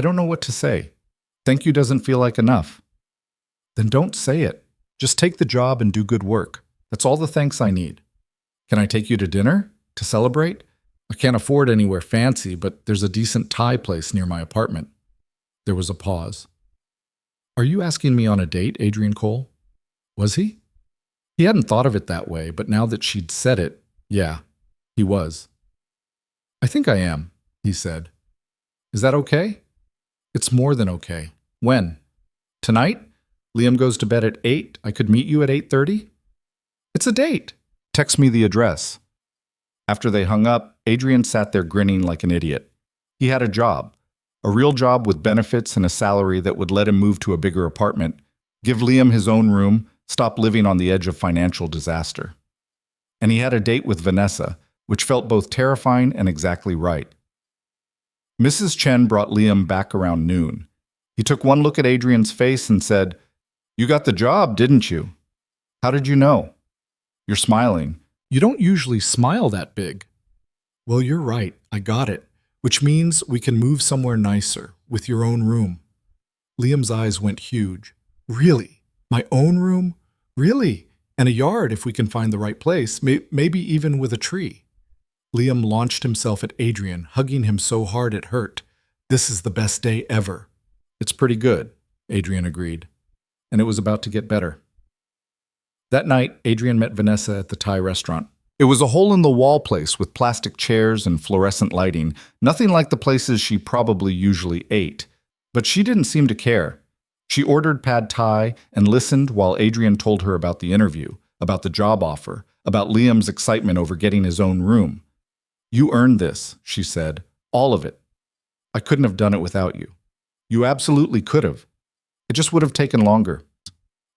don't know what to say. Thank you doesn't feel like enough." "Then don't say it. Just take the job and do good work. That's all the thanks I need." "Can I take you to dinner? To celebrate? I can't afford anywhere fancy, but there's a decent Thai place near my apartment." There was a pause. "Are you asking me on a date, Adrian Cole?" Was he? He hadn't thought of it that way, but now that she'd said it, yeah, he was. "I think I am," he said. "Is that okay?" "It's more than okay. When? Tonight? Liam goes to bed at 8. I could meet you at 8:30? "It's a date." "Text me the address." After they hung up, Adrian sat there grinning like an idiot. He had a job. A real job with benefits and a salary that would let him move to a bigger apartment, give Liam his own room, stop living on the edge of financial disaster. And he had a date with Vanessa, which felt both terrifying and exactly right. Mrs. Chen brought Liam back around noon. He took one look at Adrian's face and said, "You got the job, didn't you?" "How did you know?" "You're smiling." "You don't usually smile that big." "Well, you're right. I got it. Which means we can move somewhere nicer, with your own room." Liam's eyes went huge. "Really? My own room? Really? And a yard if we can find the right place, maybe even with a tree." Liam launched himself at Adrian, hugging him so hard it hurt. "This is the best day ever." "It's pretty good," Adrian agreed. And it was about to get better. That night, Adrian met Vanessa at the Thai restaurant. It was a hole-in-the-wall place with plastic chairs and fluorescent lighting, nothing like the places she probably usually ate. But she didn't seem to care. She ordered pad thai and listened while Adrian told her about the interview, about the job offer, about Liam's excitement over getting his own room. "You earned this," she said, "all of it. I couldn't have done it without you. You absolutely could have. It just would have taken longer."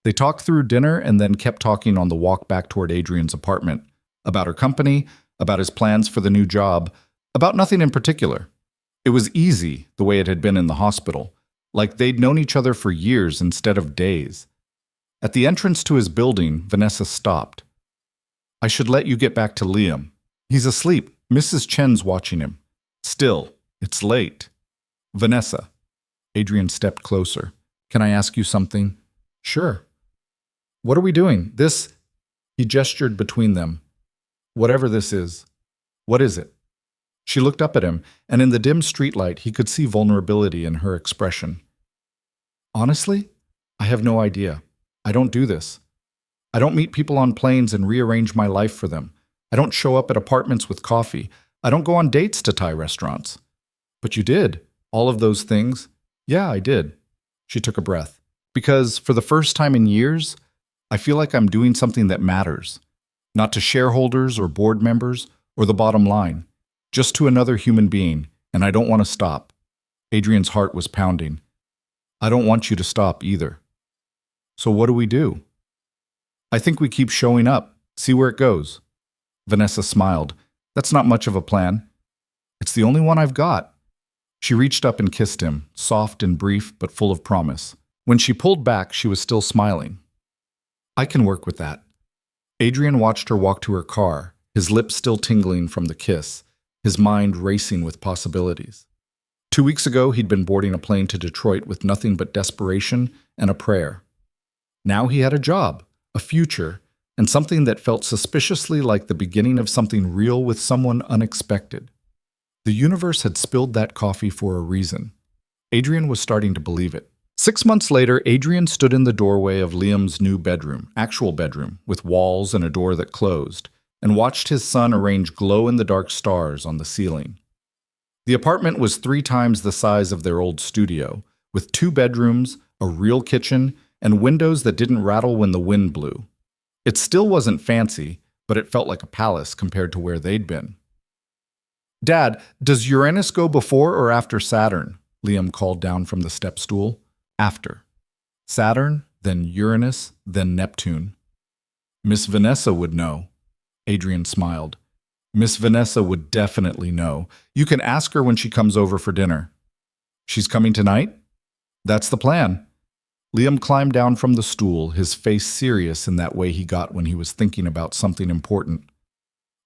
They talked through dinner and then kept talking on the walk back toward Adrian's apartment, about her company, about his plans for the new job, about nothing in particular. It was easy, the way it had been in the hospital, like they'd known each other for years instead of days. At the entrance to his building, Vanessa stopped. "I should let you get back to Liam. He's asleep. Mrs. Chen's watching him. Still, it's late." "Vanessa." Adrian stepped closer. "Can I ask you something?" "Sure." "What are we doing? This—" He gestured between them. "Whatever this is. What is it?" She looked up at him, and in the dim streetlight, he could see vulnerability in her expression. "Honestly, I have no idea. I don't do this. I don't meet people on planes and rearrange my life for them. I don't show up at apartments with coffee. I don't go on dates to Thai restaurants." "But you did. All of those things." "Yeah, I did." She took a breath. "Because for the first time in years, I feel like I'm doing something that matters. Not to shareholders or board members or the bottom line, just to another human being, and I don't want to stop." Adrian's heart was pounding. "I don't want you to stop either." "So what do we do?" "I think we keep showing up, see where it goes." Vanessa smiled. "That's not much of a plan." "It's the only one I've got." She reached up and kissed him, soft and brief but full of promise. When she pulled back, she was still smiling. "I can work with that." Adrian watched her walk to her car, his lips still tingling from the kiss, his mind racing with possibilities. 2 weeks ago, he'd been boarding a plane to Detroit with nothing but desperation and a prayer. Now he had a job, a future, and something that felt suspiciously like the beginning of something real with someone unexpected. The universe had spilled that coffee for a reason. Adrian was starting to believe it. 6 months later, Adrian stood in the doorway of Liam's new bedroom, actual bedroom, with walls and a door that closed, and watched his son arrange glow-in-the-dark stars on the ceiling. The apartment was 3 times the size of their old studio, with 2 bedrooms, a real kitchen, and windows that didn't rattle when the wind blew. It still wasn't fancy, but it felt like a palace compared to where they'd been. "Dad, does Uranus go before or after Saturn?" Liam called down from the step stool. "After. Saturn, then Uranus, then Neptune." "Miss Vanessa would know." Adrian smiled. "Miss Vanessa would definitely know. You can ask her when she comes over for dinner." "She's coming tonight?" "That's the plan." Liam climbed down from the stool, his face serious in that way he got when he was thinking about something important.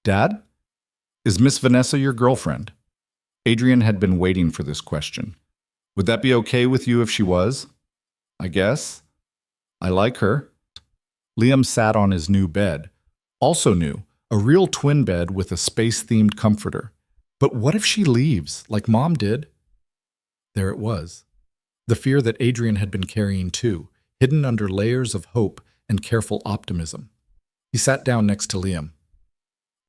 "Dad, is Miss Vanessa your girlfriend?" Adrian had been waiting for this question. "Would that be okay with you if she was?" "I guess. I like her." Liam sat on his new bed. Also new, a real twin bed with a space-themed comforter. But what if she leaves, like Mom did? There it was. The fear that Adrian had been carrying too, hidden under layers of hope and careful optimism. He sat down next to Liam.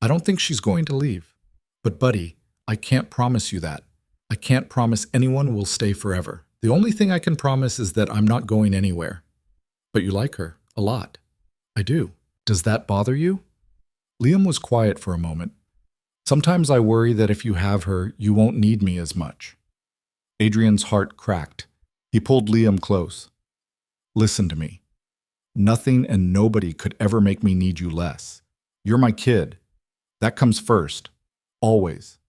"I don't think she's going to leave. But buddy, I can't promise you that. I can't promise anyone will stay forever. The only thing I can promise is that I'm not going anywhere." "But you like her, a lot." "I do. Does that bother you?" Liam was quiet for a moment. "Sometimes I worry that if you have her, you won't need me as much." Adrian's heart cracked. He pulled Liam close. "Listen to me. Nothing and nobody could ever make me need you less. You're my kid. That comes first. Always.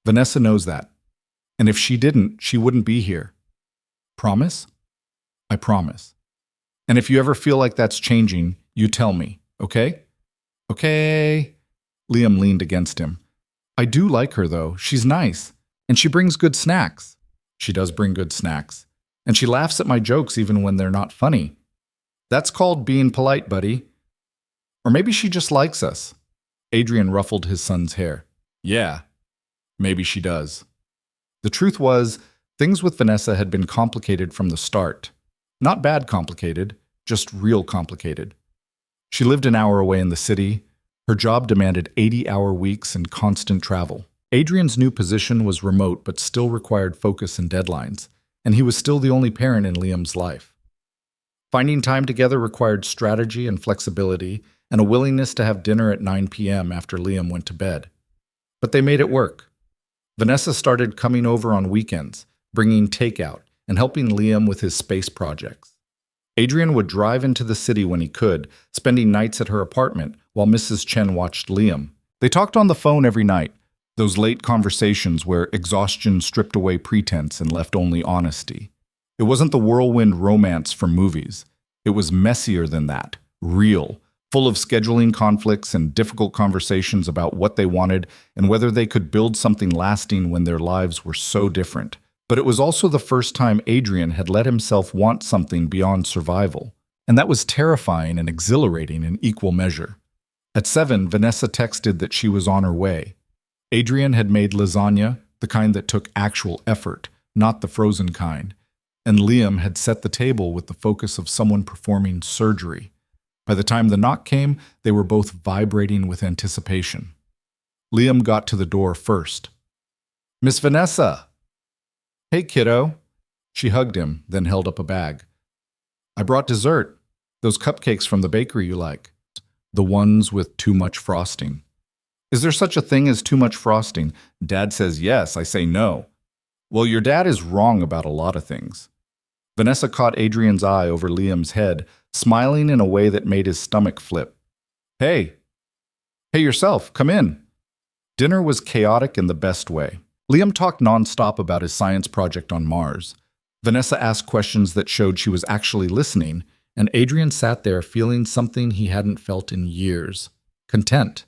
Vanessa knows that. And if she didn't, she wouldn't be here. Promise?" "I promise. And if you ever feel like that's changing, you tell me, okay?" "Okay." Liam leaned against him. "I do like her, though. She's nice. And she brings good snacks." "She does bring good snacks. And she laughs at my jokes even when they're not funny." "That's called being polite, buddy." "Or maybe she just likes us." Adrian ruffled his son's hair. "Yeah, maybe she does." The truth was, things with Vanessa had been complicated from the start. Not bad complicated, just real complicated. She lived an hour away in the city. Her job demanded 80-hour weeks and constant travel. Adrian's new position was remote but still required focus and deadlines, and he was still the only parent in Liam's life. Finding time together required strategy and flexibility and a willingness to have dinner at 9 p.m. after Liam went to bed. But they made it work. Vanessa started coming over on weekends, bringing takeout, and helping Liam with his space projects. Adrian would drive into the city when he could, spending nights at her apartment while Mrs. Chen watched Liam. They talked on the phone every night, those late conversations where exhaustion stripped away pretense and left only honesty. It wasn't the whirlwind romance from movies. It was messier than that, real, full of scheduling conflicts and difficult conversations about what they wanted and whether they could build something lasting when their lives were so different. But it was also the first time Adrian had let himself want something beyond survival, and that was terrifying and exhilarating in equal measure. At 7, Vanessa texted that she was on her way. Adrian had made lasagna, the kind that took actual effort, not the frozen kind, and Liam had set the table with the focus of someone performing surgery. By the time the knock came, they were both vibrating with anticipation. Liam got to the door first. "Miss Vanessa!" "Hey, kiddo." She hugged him, then held up a bag. "I brought dessert. Those cupcakes from the bakery you like. The ones with too much frosting." "Is there such a thing as too much frosting?" "Dad says yes, I say no." "Well, your dad is wrong about a lot of things." Vanessa caught Adrian's eye over Liam's head, smiling in a way that made his stomach flip. Hey yourself, come in." Dinner was chaotic in the best way. Liam talked nonstop about his science project on Mars. Vanessa asked questions that showed she was actually listening, and Adrian sat there feeling something he hadn't felt in years. Content.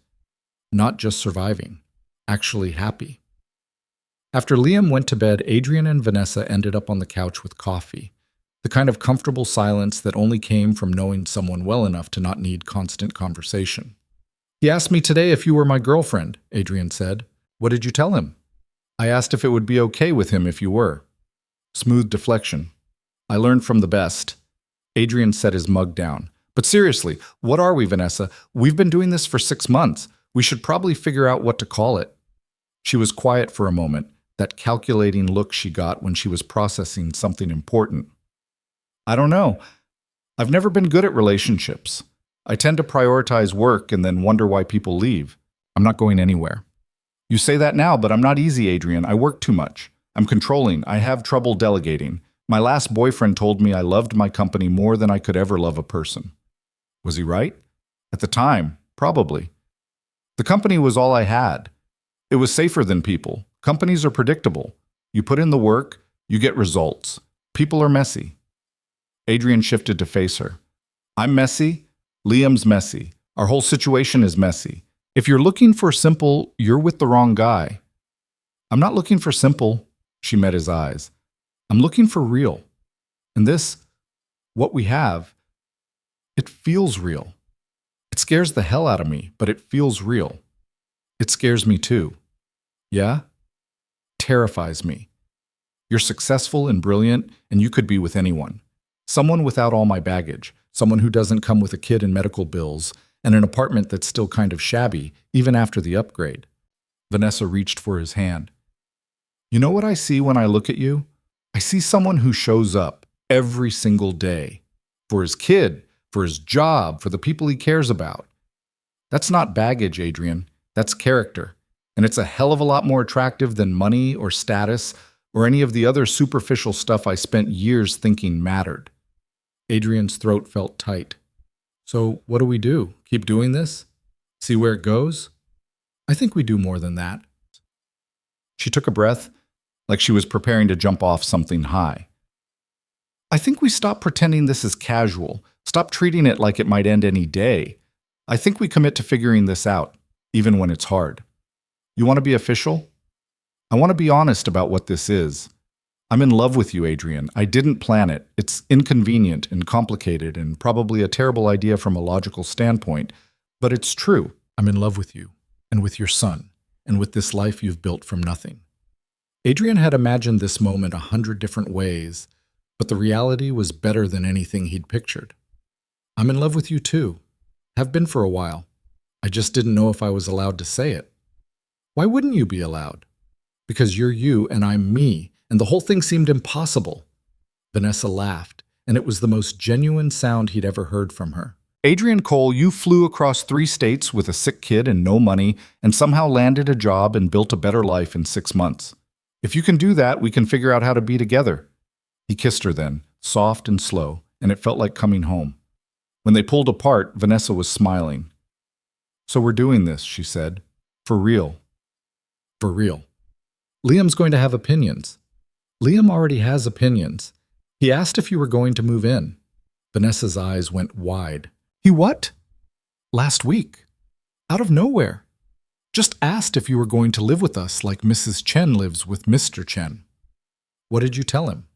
Not just surviving. Actually happy. After Liam went to bed, Adrian and Vanessa ended up on the couch with coffee. The kind of comfortable silence that only came from knowing someone well enough to not need constant conversation. "He asked me today if you were my girlfriend," Adrian said. "What did you tell him?" I asked if it would be okay with him if you were. Smooth deflection. I learned from the best. Adrian set his mug down. But seriously, what are we, Vanessa? We've been doing this for 6 months. We should probably figure out what to call it. She was quiet for a moment, that calculating look she got when she was processing something important. I don't know. I've never been good at relationships. I tend to prioritize work and then wonder why people leave. I'm not going anywhere. You say that now, but I'm not easy, Adrian. I work too much. I'm controlling. I have trouble delegating. My last boyfriend told me I loved my company more than I could ever love a person. Was he right? At the time, probably. The company was all I had. It was safer than people. Companies are predictable. You put in the work, you get results. People are messy. Adrian shifted to face her. I'm messy. Liam's messy. Our whole situation is messy. If you're looking for simple, you're with the wrong guy. I'm not looking for simple. She met his eyes. I'm looking for real. And this, what we have, it feels real. It scares the hell out of me, but it feels real. It scares me too. Yeah? Terrifies me. You're successful and brilliant, and you could be with anyone. Someone without all my baggage. Someone who doesn't come with a kid and medical bills, and an apartment that's still kind of shabby, even after the upgrade. Vanessa reached for his hand. You know what I see when I look at you? I see someone who shows up every single day. For his kid, for his job, for the people he cares about. That's not baggage, Adrian. That's character. And it's a hell of a lot more attractive than money or status or any of the other superficial stuff I spent years thinking mattered. Adrian's throat felt tight. So what do we do? Keep doing this? See where it goes? I think we do more than that. She took a breath, like she was preparing to jump off something high. I think we stop pretending this is casual, stop treating it like it might end any day. I think we commit to figuring this out, even when it's hard. You want to be official? I want to be honest about what this is. I'm in love with you, Adrian. I didn't plan it. It's inconvenient and complicated and probably a terrible idea from a logical standpoint, but it's true. I'm in love with you, and with your son, and with this life you've built from nothing. Adrian had imagined this moment 100 different ways, but the reality was better than anything he'd pictured. I'm in love with you too. Have been for a while. I just didn't know if I was allowed to say it. Why wouldn't you be allowed? Because you're you and I'm me, and the whole thing seemed impossible. Vanessa laughed, and it was the most genuine sound he'd ever heard from her. Adrian Cole, you flew across 3 states with a sick kid and no money, and somehow landed a job and built a better life in 6 months. If you can do that, we can figure out how to be together. He kissed her then, soft and slow, and it felt like coming home. When they pulled apart, Vanessa was smiling. So we're doing this, she said. For real. For real. Liam's going to have opinions. Liam already has opinions. He asked if you were going to move in. Vanessa's eyes went wide. He what? Last week. Out of nowhere. Just asked if you were going to live with us like Mrs. Chen lives with Mr. Chen. What did you tell him?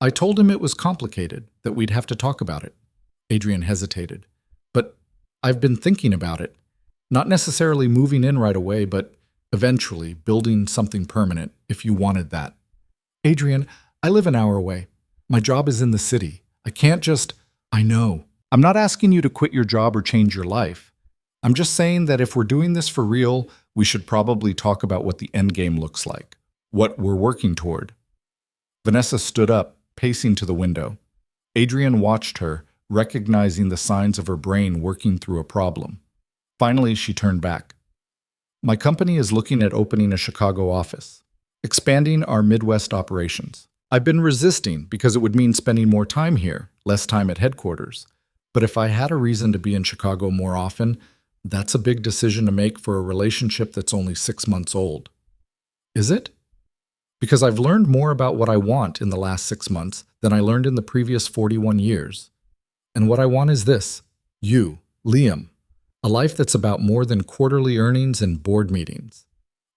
I told him it was complicated, that we'd have to talk about it. Adrian hesitated. But I've been thinking about it. Not necessarily moving in right away, but eventually building something permanent if you wanted that. Adrian, I live an hour away. My job is in the city. I can't just... I know. I'm not asking you to quit your job or change your life. I'm just saying that if we're doing this for real, we should probably talk about what the end game looks like, what we're working toward. Vanessa stood up, pacing to the window. Adrian watched her, recognizing the signs of her brain working through a problem. Finally, she turned back. My company is looking at opening a Chicago office, expanding our Midwest operations. I've been resisting because it would mean spending more time here, less time at headquarters. But if I had a reason to be in Chicago more often, that's a big decision to make for a relationship that's only 6 months old. Is it? Because I've learned more about what I want in the last 6 months than I learned in the previous 41 years. And what I want is this. You, Liam. A life that's about more than quarterly earnings and board meetings.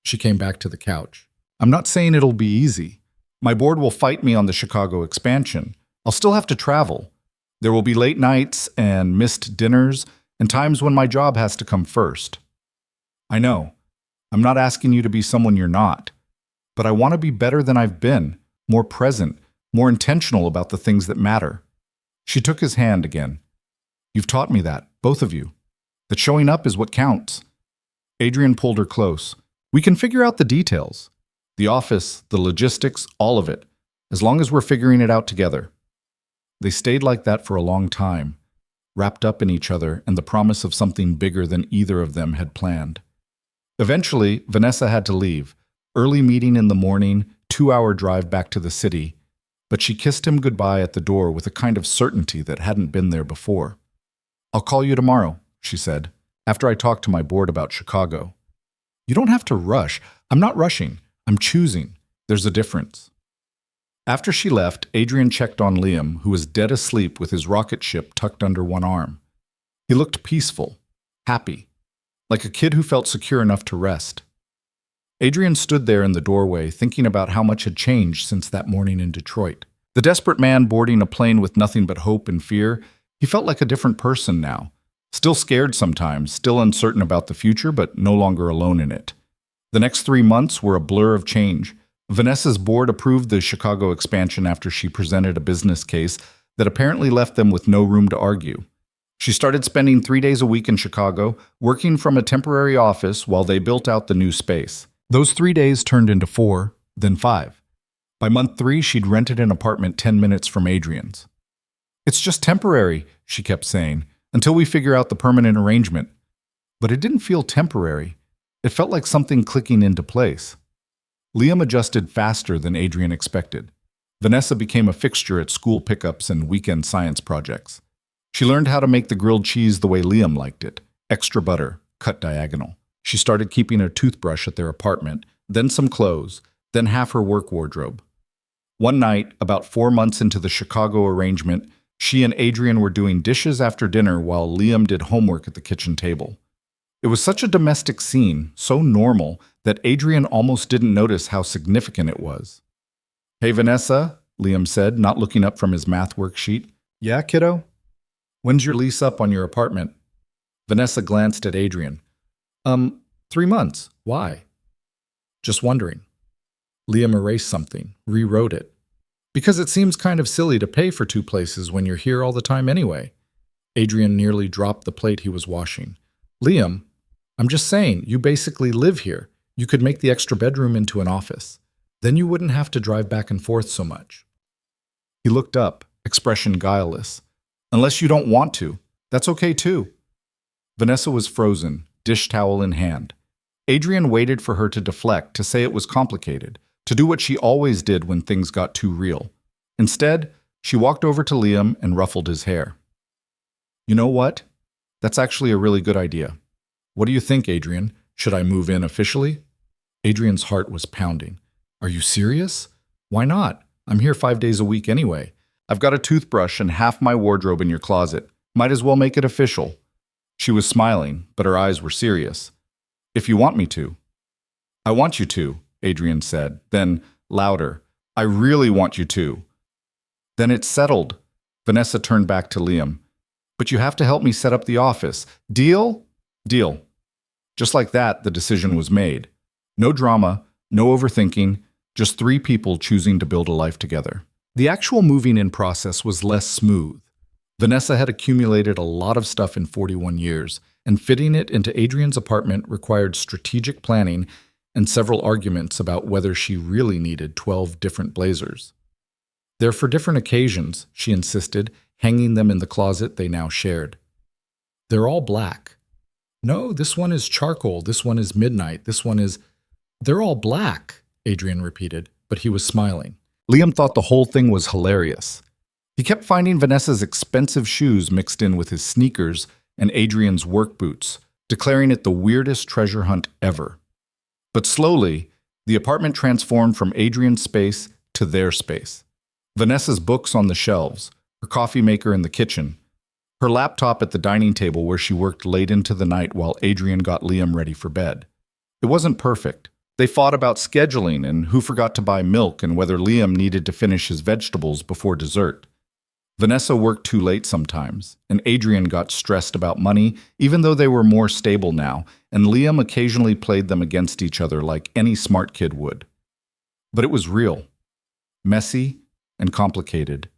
She came back to the couch. I'm not saying it'll be easy. My board will fight me on the Chicago expansion. I'll still have to travel. There will be late nights and missed dinners and times when my job has to come first. I know. I'm not asking you to be someone you're not. But I want to be better than I've been, more present, more intentional about the things that matter. She took his hand again. You've taught me that, both of you. That showing up is what counts. Adrian pulled her close. We can figure out the details. The office, the logistics, all of it. As long as we're figuring it out together. They stayed like that for a long time, wrapped up in each other and the promise of something bigger than either of them had planned. Eventually, Vanessa had to leave. Early meeting in the morning, 2-hour drive back to the city. But she kissed him goodbye at the door with a kind of certainty that hadn't been there before. I'll call you tomorrow, she said, after I talk to my board about Chicago. You don't have to rush. I'm not rushing. I'm choosing. There's a difference. After she left, Adrian checked on Liam, who was dead asleep with his rocket ship tucked under one arm. He looked peaceful, happy, like a kid who felt secure enough to rest. Adrian stood there in the doorway, thinking about how much had changed since that morning in Detroit. The desperate man boarding a plane with nothing but hope and fear, he felt like a different person now. Still scared sometimes, still uncertain about the future, but no longer alone in it. The next 3 months were a blur of change. Vanessa's board approved the Chicago expansion after she presented a business case that apparently left them with no room to argue. She started spending 3 days a week in Chicago, working from a temporary office while they built out the new space. Those 3 days turned into 4, then 5. By month 3, she'd rented an apartment 10 minutes from Adrian's. It's just temporary, she kept saying, until we figure out the permanent arrangement. But it didn't feel temporary. It felt like something clicking into place. Liam adjusted faster than Adrian expected. Vanessa became a fixture at school pickups and weekend science projects. She learned how to make the grilled cheese the way Liam liked it, extra butter, cut diagonal. She started keeping a toothbrush at their apartment, then some clothes, then half her work wardrobe. One night, about 4 months into the Chicago arrangement, she and Adrian were doing dishes after dinner while Liam did homework at the kitchen table. It was such a domestic scene, so normal, that Adrian almost didn't notice how significant it was. Hey, Vanessa, Liam said, not looking up from his math worksheet. Yeah, kiddo? When's your lease up on your apartment? Vanessa glanced at Adrian. 3 months. Why? Just wondering. Liam erased something, rewrote it. Because it seems kind of silly to pay for 2 places when you're here all the time anyway. Adrian nearly dropped the plate he was washing. Liam, I'm just saying, you basically live here. You could make the extra bedroom into an office. Then you wouldn't have to drive back and forth so much. He looked up, expression guileless. Unless you don't want to, that's okay too. Vanessa was frozen, dish towel in hand. Adrian waited for her to deflect, to say it was complicated, to do what she always did when things got too real. Instead, she walked over to Liam and ruffled his hair. You know what? That's actually a really good idea. What do you think, Adrian? Should I move in officially? Adrian's heart was pounding. Are you serious? Why not? I'm here 5 days a week anyway. I've got a toothbrush and half my wardrobe in your closet. Might as well make it official. She was smiling, but her eyes were serious. If you want me to. I want you to, Adrian said. Then, louder, I really want you to. Then it's settled. Vanessa turned back to Liam. But you have to help me set up the office. Deal? Deal. Just like that, the decision was made. No drama, no overthinking, just 3 people choosing to build a life together. The actual moving in process was less smooth. Vanessa had accumulated a lot of stuff in 41 years, and fitting it into Adrian's apartment required strategic planning and several arguments about whether she really needed 12 different blazers. They're for different occasions, she insisted, hanging them in the closet they now shared. They're all black. No, this one is charcoal, this one is midnight, this one is... They're all black, Adrian repeated, but he was smiling. Liam thought the whole thing was hilarious. He kept finding Vanessa's expensive shoes mixed in with his sneakers and Adrian's work boots, declaring it the weirdest treasure hunt ever. But slowly, the apartment transformed from Adrian's space to their space. Vanessa's books on the shelves, her coffee maker in the kitchen, her laptop at the dining table where she worked late into the night while Adrian got Liam ready for bed. It wasn't perfect. They fought about scheduling and who forgot to buy milk and whether Liam needed to finish his vegetables before dessert. Vanessa worked too late sometimes, and Adrian got stressed about money, even though they were more stable now, and Liam occasionally played them against each other like any smart kid would. But it was real, messy and complicated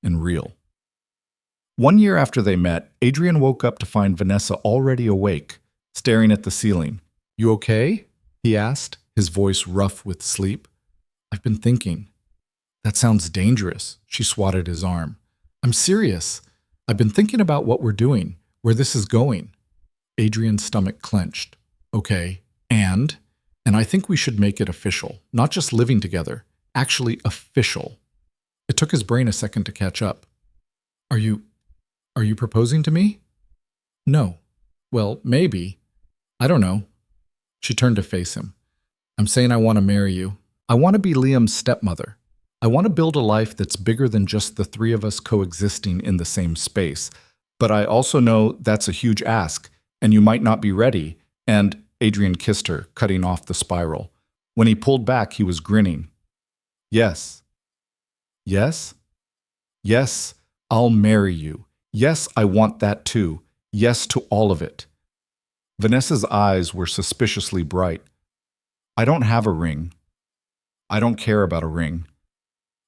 and real. 1 year after they met, Adrian woke up to find Vanessa already awake, staring at the ceiling. "You okay?" he asked, his voice rough with sleep. "I've been thinking." "That sounds dangerous," she swatted his arm. "I'm serious. I've been thinking about what we're doing, where this is going." Adrian's stomach clenched. "Okay, and I think we should make it official, not just living together, actually official." It took his brain a second to catch up. Are you proposing to me?" "No." "Well, maybe. I don't know." She turned to face him. "I'm saying I want to marry you. I want to be Liam's stepmother. I want to build a life that's bigger than just the three of us coexisting in the same space. But I also know that's a huge ask, and you might not be ready." And Adrian kissed her, cutting off the spiral. When he pulled back, he was grinning. "Yes. Yes? Yes, I'll marry you. Yes, I want that too. Yes to all of it." Vanessa's eyes were suspiciously bright. "I don't have a ring. I don't care about a ring.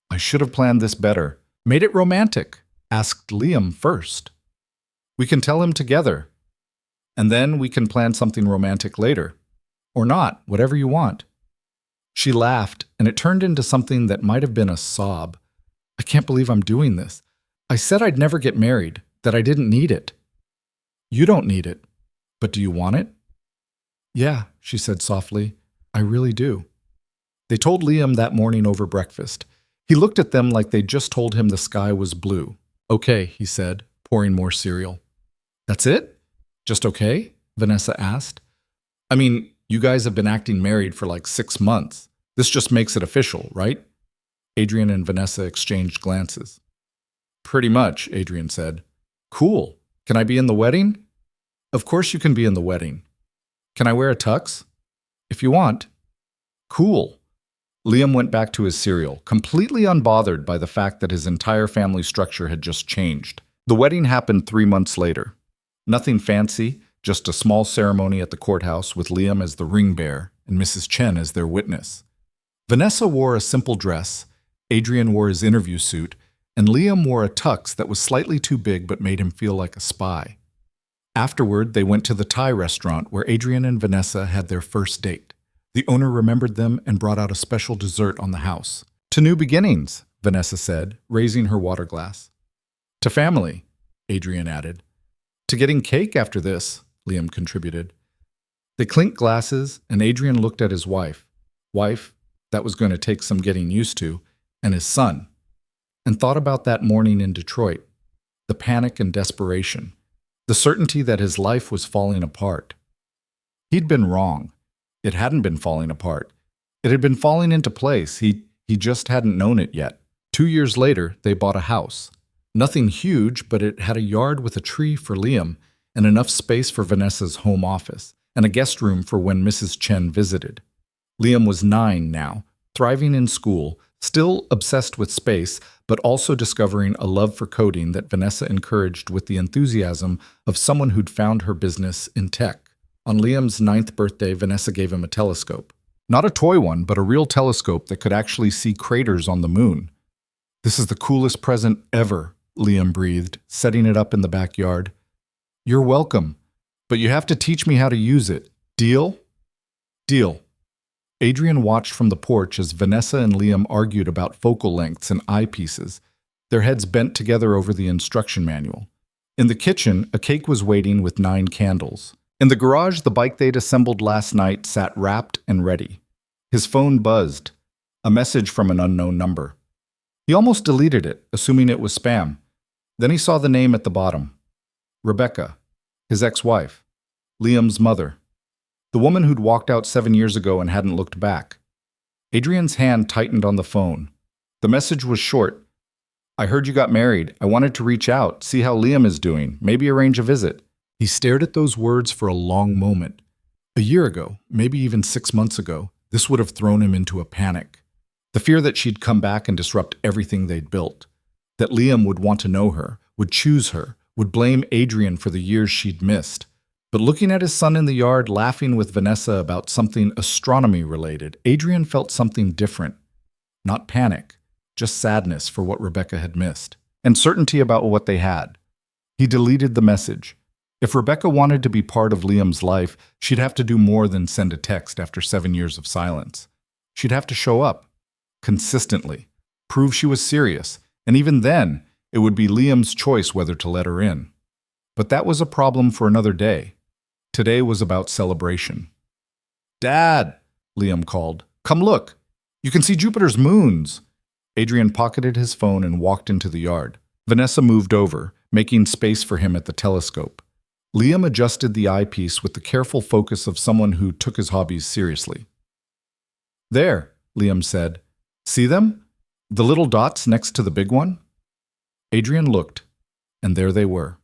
I should have planned this better. Made it romantic. Asked Liam first. We can tell him together. And then we can plan something romantic later. Or not, whatever you want." She laughed, and it turned into something that might have been a sob. "I can't believe I'm doing this. I said I'd never get married, that I didn't need it." "You don't need it. But do you want it?" "Yeah," she said softly. "I really do." They told Liam that morning over breakfast. He looked at them like they'd just told him the sky was blue. "Okay," he said, pouring more cereal. "That's it? Just okay?" Vanessa asked. "I mean, you guys have been acting married for like 6 months. This just makes it official, right?" Adrian and Vanessa exchanged glances. "Pretty much," Adrian said. "Cool. Can I be in the wedding?" "Of course you can be in the wedding." "Can I wear a tux?" "If you want." "Cool." Liam went back to his cereal, completely unbothered by the fact that his entire family structure had just changed. The wedding happened 3 months later. Nothing fancy, just a small ceremony at the courthouse with Liam as the ring bearer and Mrs. Chen as their witness. Vanessa wore a simple dress, Adrian wore his interview suit, and Liam wore a tux that was slightly too big but made him feel like a spy. Afterward, they went to the Thai restaurant where Adrian and Vanessa had their first date. The owner remembered them and brought out a special dessert on the house. "To new beginnings," Vanessa said, raising her water glass. "To family," Adrian added. "To getting cake after this," Liam contributed. They clinked glasses, and Adrian looked at his wife, that was going to take some getting used to, and his son, and thought about that morning in Detroit, the panic and desperation, the certainty that his life was falling apart. He'd been wrong. It hadn't been falling apart. It had been falling into place. He just hadn't known it yet. 2 years later, they bought a house. Nothing huge, but it had a yard with a tree for Liam and enough space for Vanessa's home office, and a guest room for when Mrs. Chen visited. Liam was 9 now, thriving in school, still obsessed with space, but also discovering a love for coding that Vanessa encouraged with the enthusiasm of someone who'd found her business in tech. On Liam's 9th birthday, Vanessa gave him a telescope. Not a toy one, but a real telescope that could actually see craters on the moon. "This is the coolest present ever," Liam breathed, setting it up in the backyard. "You're welcome, but you have to teach me how to use it. Deal?" "Deal." Adrian watched from the porch as Vanessa and Liam argued about focal lengths and eyepieces, their heads bent together over the instruction manual. In the kitchen, a cake was waiting with 9 candles. In the garage, the bike they'd assembled last night sat wrapped and ready. His phone buzzed, a message from an unknown number. He almost deleted it, assuming it was spam. Then he saw the name at the bottom. Rebecca, his ex-wife, Liam's mother. The woman who'd walked out 7 years ago and hadn't looked back. Adrian's hand tightened on the phone. The message was short. "I heard you got married. I wanted to reach out, see how Liam is doing, maybe arrange a visit." He stared at those words for a long moment. A year ago, maybe even 6 months ago, this would have thrown him into a panic. The fear that she'd come back and disrupt everything they'd built. That Liam would want to know her, would choose her, would blame Adrian for the years she'd missed. But looking at his son in the yard laughing with Vanessa about something astronomy-related, Adrian felt something different. Not panic, just sadness for what Rebecca had missed, and certainty about what they had. He deleted the message. If Rebecca wanted to be part of Liam's life, she'd have to do more than send a text after 7 years of silence. She'd have to show up, consistently, prove she was serious, and even then, it would be Liam's choice whether to let her in. But that was a problem for another day. Today was about celebration. "Dad," Liam called, "come look. You can see Jupiter's moons." Adrian pocketed his phone and walked into the yard. Vanessa moved over, making space for him at the telescope. Liam adjusted the eyepiece with the careful focus of someone who took his hobbies seriously. "There," Liam said. "See them? The little dots next to the big one?" Adrian looked, and there they were.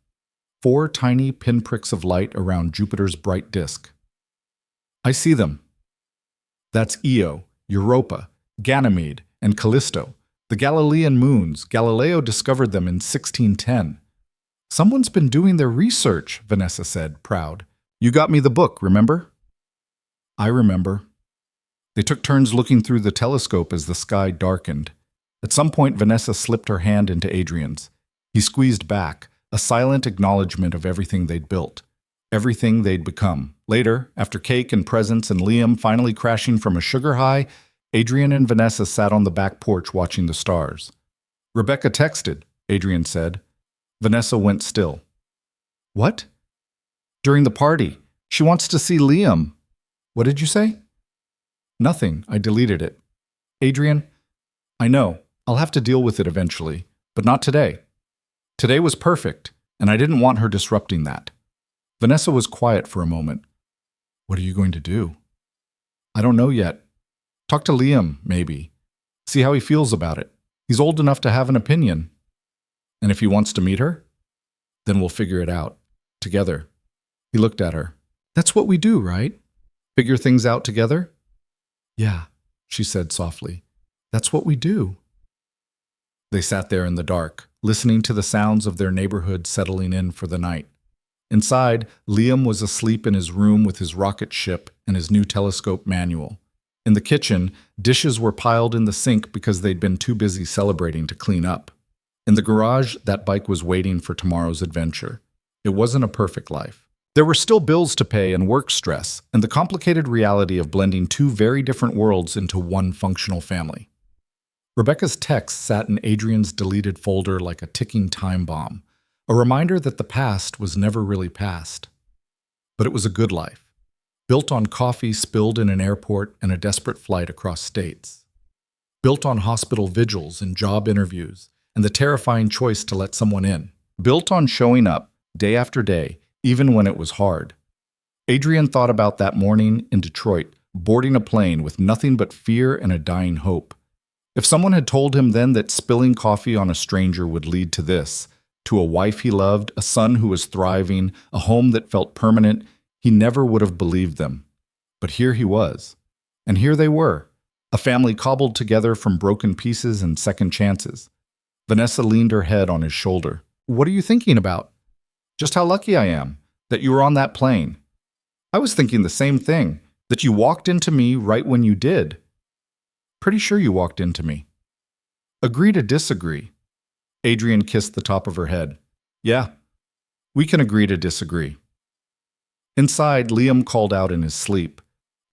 4 tiny pinpricks of light around Jupiter's bright disk. "I see them. That's Io, Europa, Ganymede, and Callisto, the Galilean moons. Galileo discovered them in 1610. "Someone's been doing their research," Vanessa said, proud. "You got me the book, remember?" "I remember." They took turns looking through the telescope as the sky darkened. At some point, Vanessa slipped her hand into Adrian's. He squeezed back, a silent acknowledgement of everything they'd built, everything they'd become. Later, after cake and presents and Liam finally crashing from a sugar high, Adrian and Vanessa sat on the back porch watching the stars. "Rebecca texted," Adrian said. Vanessa went still. "What?" "During the party. She wants to see Liam." "What did you say?" "Nothing. I deleted it." "Adrian, I know. I'll have to deal with it eventually, but not today. Today was perfect, and I didn't want her disrupting that." Vanessa was quiet for a moment. "What are you going to do?" "I don't know yet. Talk to Liam, maybe. See how he feels about it. He's old enough to have an opinion. And if he wants to meet her, then we'll figure it out. Together." He looked at her. "That's what we do, right? Figure things out together?" "Yeah," she said softly. "That's what we do." They sat there in the dark, listening to the sounds of their neighborhood settling in for the night. Inside, Liam was asleep in his room with his rocket ship and his new telescope manual. In the kitchen, dishes were piled in the sink because they'd been too busy celebrating to clean up. In the garage, that bike was waiting for tomorrow's adventure. It wasn't a perfect life. There were still bills to pay and work stress, and the complicated reality of blending 2 very different worlds into one functional family. Rebecca's text sat in Adrian's deleted folder like a ticking time bomb, a reminder that the past was never really past. But it was a good life, built on coffee spilled in an airport and a desperate flight across states. Built on hospital vigils and job interviews, and the terrifying choice to let someone in. Built on showing up, day after day, even when it was hard. Adrian thought about that morning in Detroit, boarding a plane with nothing but fear and a dying hope. If someone had told him then that spilling coffee on a stranger would lead to this, to a wife he loved, a son who was thriving, a home that felt permanent, he never would have believed them. But here he was. And here they were, a family cobbled together from broken pieces and second chances. Vanessa leaned her head on his shoulder. "What are you thinking about?" "Just how lucky I am, that you were on that plane." "I was thinking the same thing, that you walked into me right when you did." "Pretty sure you walked into me." "Agree to disagree." Adrian kissed the top of her head. "Yeah, we can agree to disagree." Inside, Liam called out in his sleep,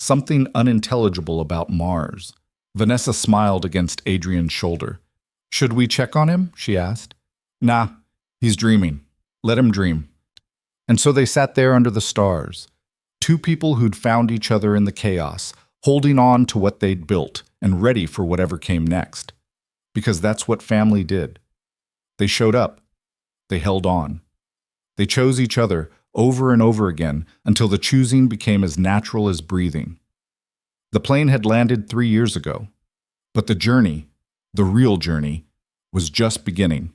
something unintelligible about Mars. Vanessa smiled against Adrian's shoulder. "Should we check on him?" she asked. "Nah, he's dreaming. Let him dream." And so they sat there under the stars, 2 people who'd found each other in the chaos, holding on to what they'd built and ready for whatever came next. Because that's what family did. They showed up. They held on. They chose each other over and over again until the choosing became as natural as breathing. The plane had landed 3 years ago, but the journey, the real journey, was just beginning.